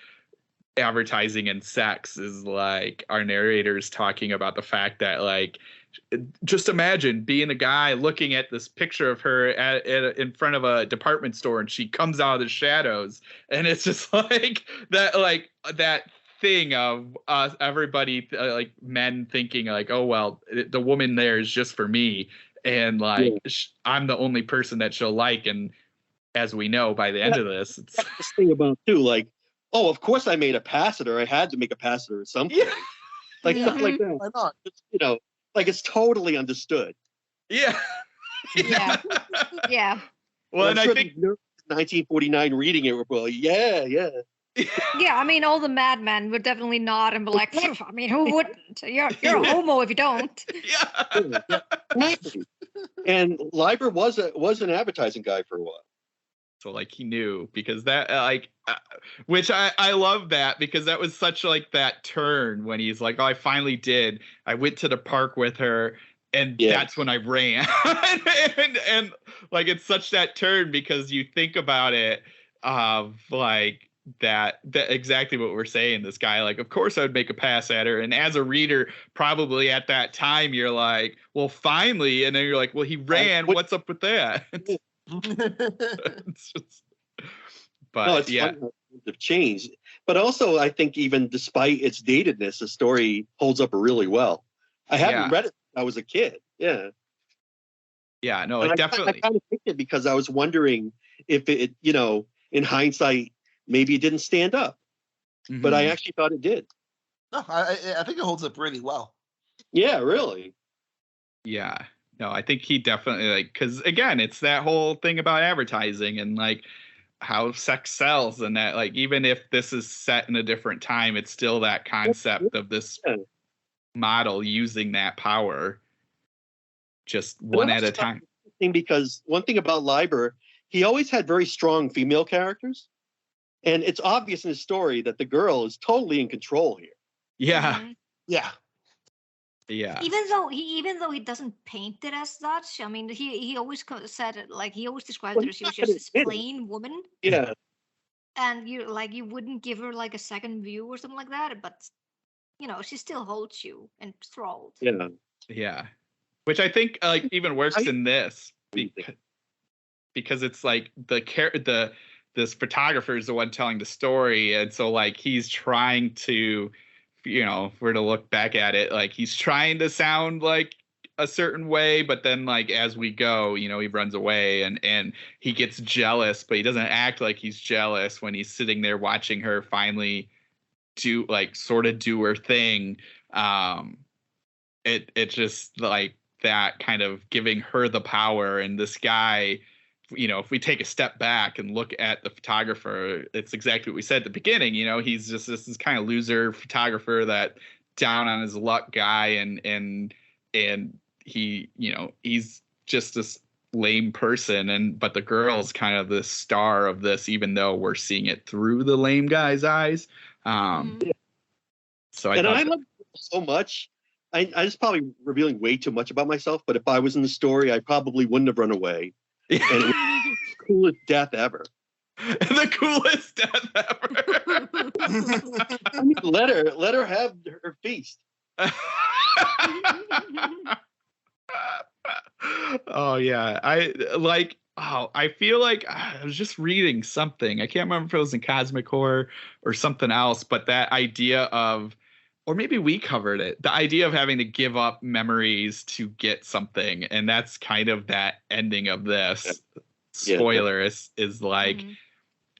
advertising and sex, is like our narrators talking about the fact that, like, just imagine being a guy looking at this picture of her in front of a department store, and she comes out of the shadows, and it's just like that thing of everybody, like men thinking like, oh well, the woman there is just for me, and like I'm the only person that she'll like. And as we know, by the end of this, it's this thing about too, like, oh, of course I made a pass at her. I had to make a pass at her at some point. Like stuff like that. Why not? It's, like, it's totally understood. Yeah. Yeah. Well, and I think 1949 reading it, well, yeah. Yeah, I mean, all the madmen would definitely nod and be like, I mean, who wouldn't? You're a homo if you don't. Yeah. And Leiber was an advertising guy for a while. So like he knew, because that which I love that, because that was such like that turn when he's like, oh, I finally did. I went to the park with her, and that's when I ran. and like, it's such that turn, because you think about it of like that exactly what we're saying. This guy, like, of course I would make a pass at her. And as a reader, probably at that time, you're like, well, finally. And then you're like, well, he ran. What's up with that? It's just, but have changed. But also, I think even despite its datedness, the story holds up really well. I haven't read it since I was a kid. Yeah. Yeah, no, it definitely. I kind of picked it because I was wondering if it, in hindsight, maybe it didn't stand up. But I actually thought it did. No, I think it holds up really well. Yeah, really. Yeah. No, I think he definitely like, because again, it's that whole thing about advertising and like how sex sells, and that like even if this is set in a different time, it's still that concept of this model using that power just one at a time. Because one thing about Leiber, he always had very strong female characters, and it's obvious in his story that the girl is totally in control here. Yeah. Mhm. Yeah. Yeah. Even though he doesn't paint it as such, I mean, he always said it like he always described Well, her as she was he's not just this gonna admit it. plain woman, Yeah. and you wouldn't give her like a second view or something like that, but she still holds you enthralled. Yeah. Yeah. Which I think like even works in this because it's like this photographer is the one telling the story, and so like he's trying to, if we're to look back at it, like he's trying to sound like a certain way, but then like as we go, he runs away and he gets jealous, but he doesn't act like he's jealous when he's sitting there watching her finally do like sort of do her thing. It's just like that kind of giving her the power, and this guy, if we take a step back and look at the photographer, it's exactly what we said at the beginning. He's just this kind of loser photographer, that down on his luck guy, and he, he's just this lame person, but the girl's kind of the star of this, even though we're seeing it through the lame guy's eyes. So I love it so much. I was probably revealing way too much about myself, but if I was in the story, I probably wouldn't have run away. And it was the coolest death ever. The coolest death ever. I mean, let her have her feast. Oh yeah, I feel like I was just reading something. I can't remember if it was in Cosmic Horror or something else, but that idea of, or maybe we covered it, the idea of having to give up memories to get something, and that's kind of that ending of this. Spoiler is like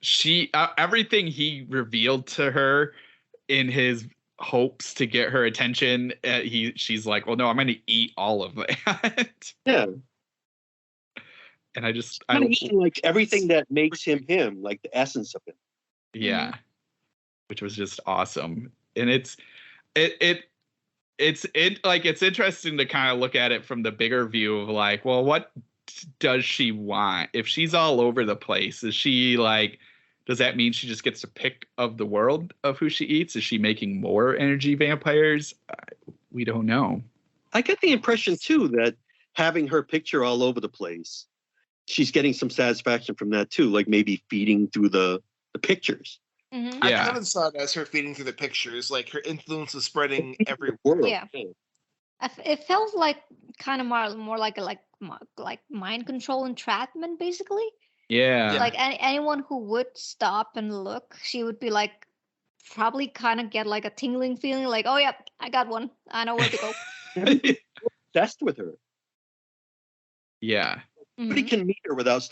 she everything he revealed to her in his hopes to get her attention, she's like, well, no, I'm going to eat all of that. Yeah. And I like everything that makes him him, like the essence of him. Yeah. Which was just awesome. And it's interesting to kind of look at it from the bigger view of like, well, what does she want? If she's all over the place, is she like, does that mean she just gets to pick of the world of who she eats? Is she making more energy vampires? We don't know. I get the impression too that having her picture all over the place, she's getting some satisfaction from that too, like maybe feeding through the pictures. Mm-hmm. I kind of saw it as her feeding through the pictures, like her influence is spreading everywhere. Yeah. It felt like kind of more like mind control entrapment, basically. Yeah. Like anyone who would stop and look, she would be like, probably kind of get like a tingling feeling, like, oh yeah, I got one, I know where to go. Obsessed with her. Yeah. Nobody can meet her without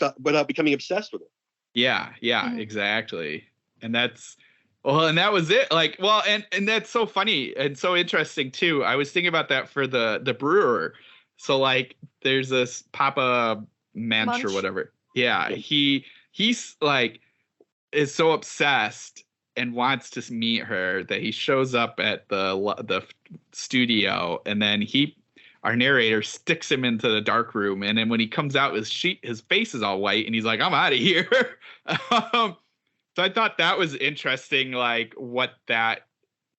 becoming obsessed with her. Yeah, exactly. And that was it. Like, well, and that's so funny and so interesting too. I was thinking about that for the brewer. So like, there's this Papa Munch or whatever. Yeah, he's like is so obsessed and wants to meet her that he shows up at the studio, and then our narrator sticks him into the dark room, and then when he comes out, his face is all white, and he's like, "I'm out of here." So I thought that was interesting, like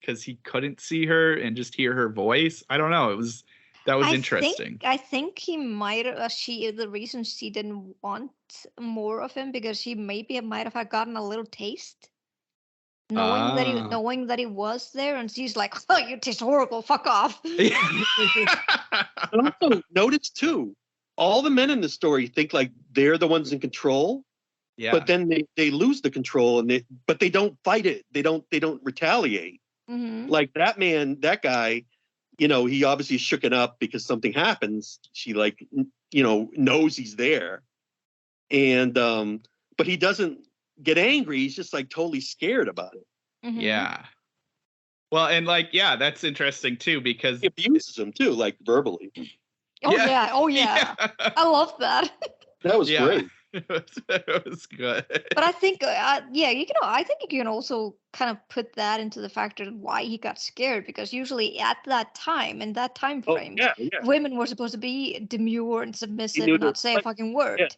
because he couldn't see her and just hear her voice. I don't know. That was interesting. I think he might have. The reason she didn't want more of him because she might have gotten a little taste, knowing that he was there, and she's like, "Oh, you taste horrible. Fuck off." And also notice too, all the men in the story think like they're the ones in control. Yeah. But then they lose the control, but they don't fight it. They don't retaliate. Mm-hmm. Like that guy. He obviously shooken up because something happens. She knows he's there. And, but he doesn't get angry. He's just like totally scared about it. Mm-hmm. Yeah. Well, and that's interesting too, because he abuses him too, like verbally. Oh yeah. I love that. That was great. It was good. But I think, I think you can also kind of put that into the factor of why he got scared, because usually at that time, in that time frame, women were supposed to be demure and submissive and not say a fucking word. Yeah.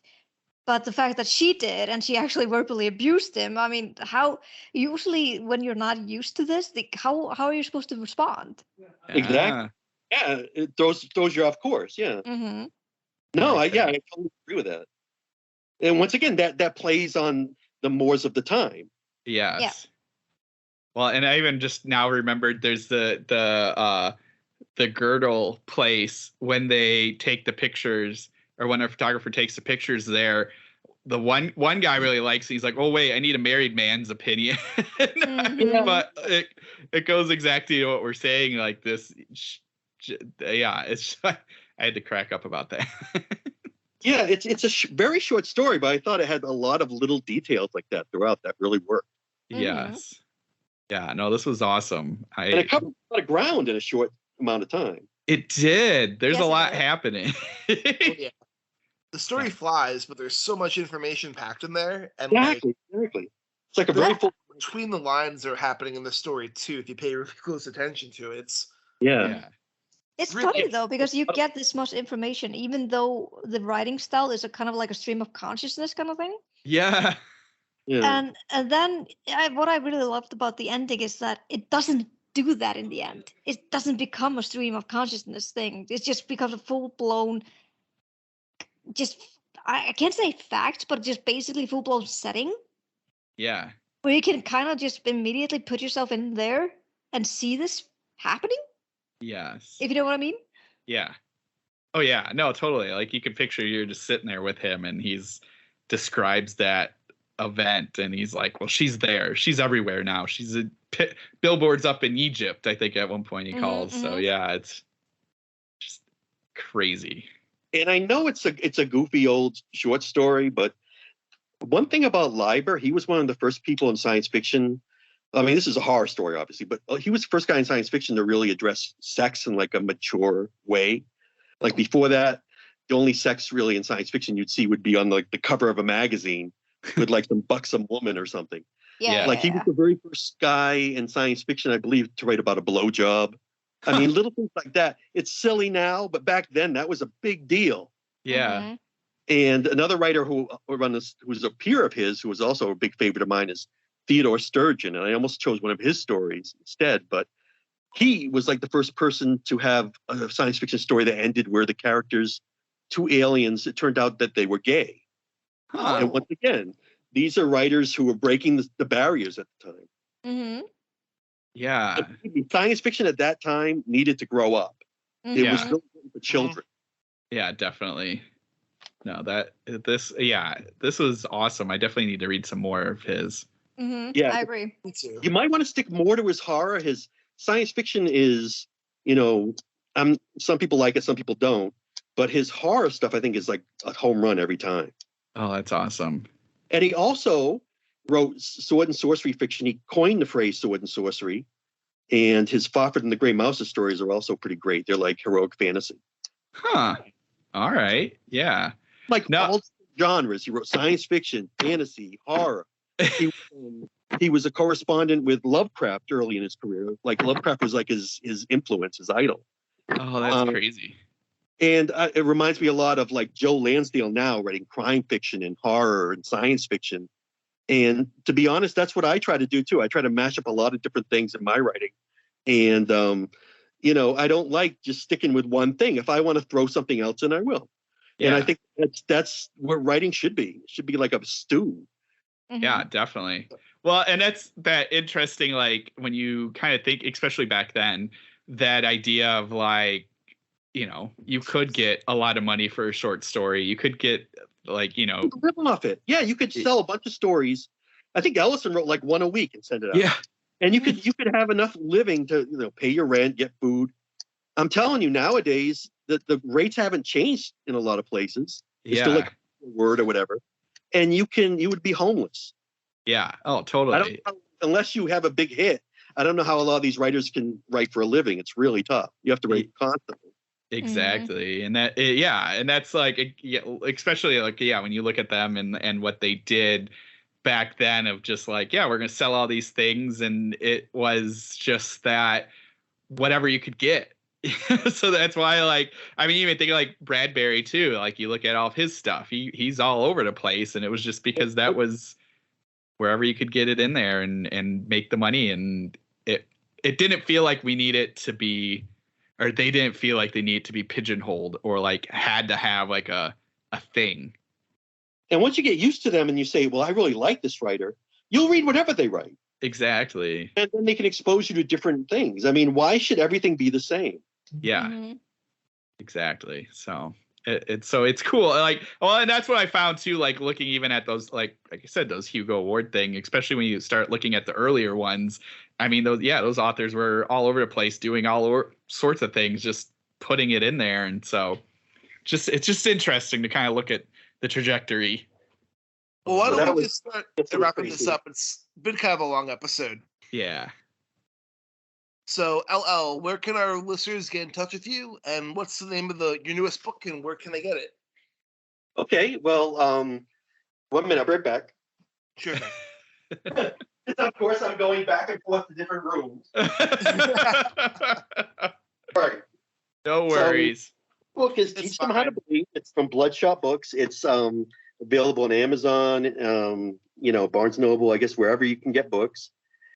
But the fact that she did, and she actually verbally abused him, I mean, how usually when you're not used to this, how are you supposed to respond? Exactly. Yeah, it throws you off course. Yeah. Mm-hmm. No, I totally agree with that. And once again, that plays on the mores of the time. Yes. Yeah. Well, and I even just now remembered there's the girdle place when they take the pictures, or when a photographer takes the pictures there. The one guy really likes it. He's like, oh wait, I need a married man's opinion. Mm-hmm. But it goes exactly to what we're saying. Like this, it's I had to crack up about that. Yeah, it's a very short story, but I thought it had a lot of little details like that throughout that really worked. Yes. Yeah, no, this was awesome. And it covered a lot of ground in a short amount of time. It did. There's a lot happening. Yeah. The story flies, but there's so much information packed in there. And exactly. It's like a very full... Between the lines that are happening in the story, too, if you pay really close attention to it. It's funny, though, because you get this much information, even though the writing style is a kind of like a stream of consciousness kind of thing. Yeah. And then what I really loved about the ending is that it doesn't do that in the end. It doesn't become a stream of consciousness thing. It just becomes a full-blown, I can't say fact, but just basically full-blown setting. Yeah. Where you can kind of just immediately put yourself in there and see this happening. Yes. If you know what I mean? Yeah. Oh yeah. No, totally. Like you can picture you're just sitting there with him and he's describes that event and he's like, well, she's there. She's everywhere now. She's billboards up in Egypt, I think at one point he calls. Mm-hmm. So yeah, it's just crazy. And I know it's a goofy old short story, but one thing about Leiber, he was one of the first people in science fiction. I mean, this is a horror story, obviously, but he was the first guy in science fiction to really address sex in like a mature way. Like before that, the only sex really in science fiction you'd see would be on like the cover of a magazine with like some buxom woman or something. Yeah. Like he was the very first guy in science fiction, I believe, to write about a blowjob. I mean, little things like that. It's silly now, but back then that was a big deal. Yeah. Mm-hmm. And another writer who's a peer of his, who was also a big favorite of mine, is Theodore Sturgeon, and I almost chose one of his stories instead, but he was like the first person to have a science fiction story that ended where the characters, two aliens, it turned out that they were gay. Huh. And once again, these are writers who were breaking the barriers at the time. Mm-hmm. Yeah. Science fiction at that time needed to grow up. Mm-hmm. It was still for children. Yeah, definitely. No, this was awesome. I definitely need to read some more of his. Mm-hmm. Yeah, I agree. Me too. You might want to stick more to his horror. His science fiction is, some people like it, some people don't. But his horror stuff, I think, is like a home run every time. Oh, that's awesome. And he also wrote sword and sorcery fiction. He coined the phrase sword and sorcery. And his Fafhrd and the Grey Mouses stories are also pretty great. They're like heroic fantasy. Huh. All right. Yeah. Like all genres. He wrote science fiction, fantasy, horror. He was a correspondent with Lovecraft early in his career. Like Lovecraft was like his influence, his idol. Oh, that's crazy. And it reminds me a lot of like Joe Lansdale now writing crime fiction and horror and science fiction. And to be honest, that's what I try to do too. I try to mash up a lot of different things in my writing. And, I don't like just sticking with one thing. If I want to throw something else in, I will. Yeah. And I think that's what writing should be. It should be like a stew. Mm-hmm. Yeah, definitely. Well, and that's that interesting, like when you kind of think, especially back then, that idea of like, you could get a lot of money for a short story. You could get like, live off it. Yeah, you could sell a bunch of stories. I think Ellison wrote like one a week and send it out. Yeah. And you could have enough living to, pay your rent, get food. I'm telling you, nowadays, the rates haven't changed in a lot of places. It's still like a word or whatever. And you would be homeless. Yeah. Oh, totally. Unless you have a big hit. I don't know how a lot of these writers can write for a living. It's really tough. You have to write constantly. Exactly. And and that's like, especially like, when you look at them and what they did back then of just like, we're going to sell all these things. And it was just that whatever you could get. So that's why, like, I mean, even think of like Bradbury too. Like you look at all of his stuff, he's all over the place. And it was just because that was wherever you could get it in there and make the money. And it didn't feel like we need it to be, or they didn't feel like they needed to be pigeonholed or like had to have like a thing. And once you get used to them and you say, well, I really like this writer, you'll read whatever they write. Exactly. And then they can expose you to different things. I mean, why should everything be the same? Yeah, exactly. So it's cool. Like, well, and that's what I found too, like looking even at those, like I said, those Hugo Award thing, especially when you start looking at the earlier ones. I mean, those authors were all over the place doing sorts of things, just putting it in there. And so it's just interesting to kind of look at the trajectory. Well, why don't we just start wrapping this up? It's been kind of a long episode. Yeah. So, LL, where can our listeners get in touch with you? And what's the name of your newest book, and where can they get it? Okay, well, 1 minute, I'll be right back. Sure. Of course, I'm going back and forth to different rooms. All right. No worries. Book is Teach Them How to Believe. It's from Bloodshot Books. It's available on Amazon, Barnes & Noble, I guess wherever you can get books,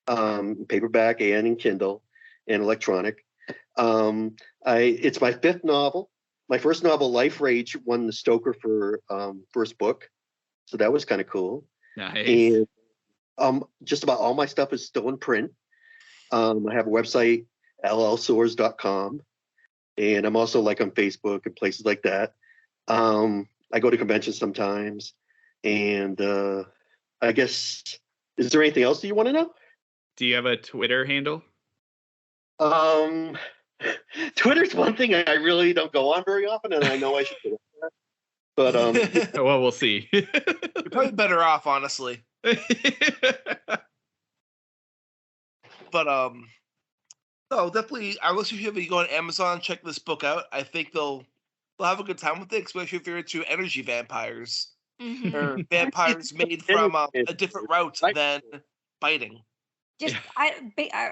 paperback and in Kindle and electronic. It's my fifth novel. My first novel, Life Rage, won the Stoker for first book, so that was kind of cool. Nice. And just about all my stuff is still in print. I have a website, llsoares.com. And I'm also like on Facebook and places like that. I go to conventions sometimes. And I guess, is there anything else that you want to know? Do you have a Twitter handle? Twitter's one thing I really don't go on very often, and I know I should do that. But well, we'll see. You're probably better off, honestly. But no, definitely. I wish if you go on Amazon, check this book out. I think they'll have a good time with it, especially if you're into energy vampires or vampires made from a different route than biting. Just I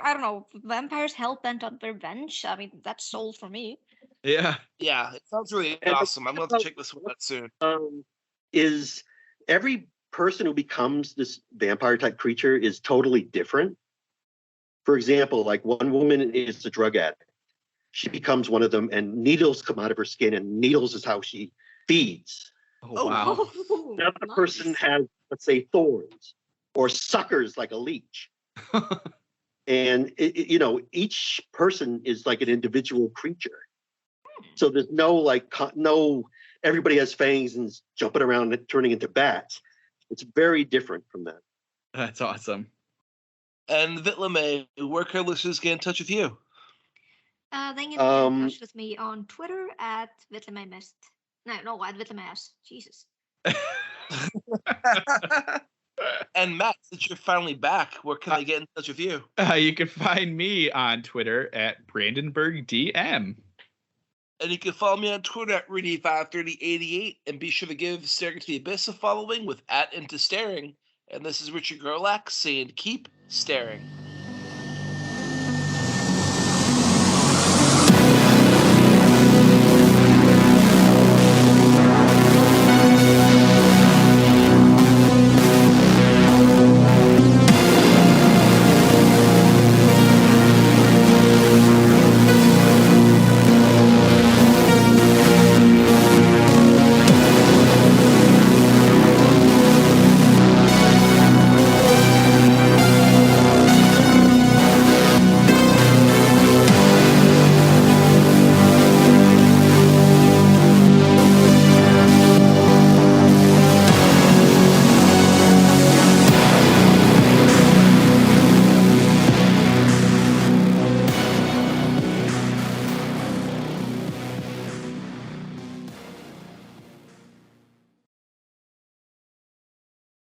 don't know. Vampires hell bent on revenge. I mean, that's sold for me. Yeah. Yeah, it sounds really awesome. I'm going to check this one out soon. Is every person who becomes this vampire type creature is totally different. For example, like one woman is a drug addict. She becomes one of them, and needles come out of her skin, and needles is how she feeds. Oh, wow. Another person has, let's say, thorns or suckers like a leech. And, each person is like an individual creature. So there's no everybody has fangs and is jumping around and turning into bats. It's very different from that. That's awesome. And Vitlame, where can listeners get in touch with you? They can get in touch with me on Twitter at Vitlamemest. No, at Vitlames. Jesus. And Matt, since you're finally back, where can they get in touch with you? You can find me on Twitter at BrandenburgDM. And you can follow me on Twitter at Rudy53088, and be sure to give Staring to the Abyss a following with @IntoStaring. And this is Richard Gerlach saying keep staring.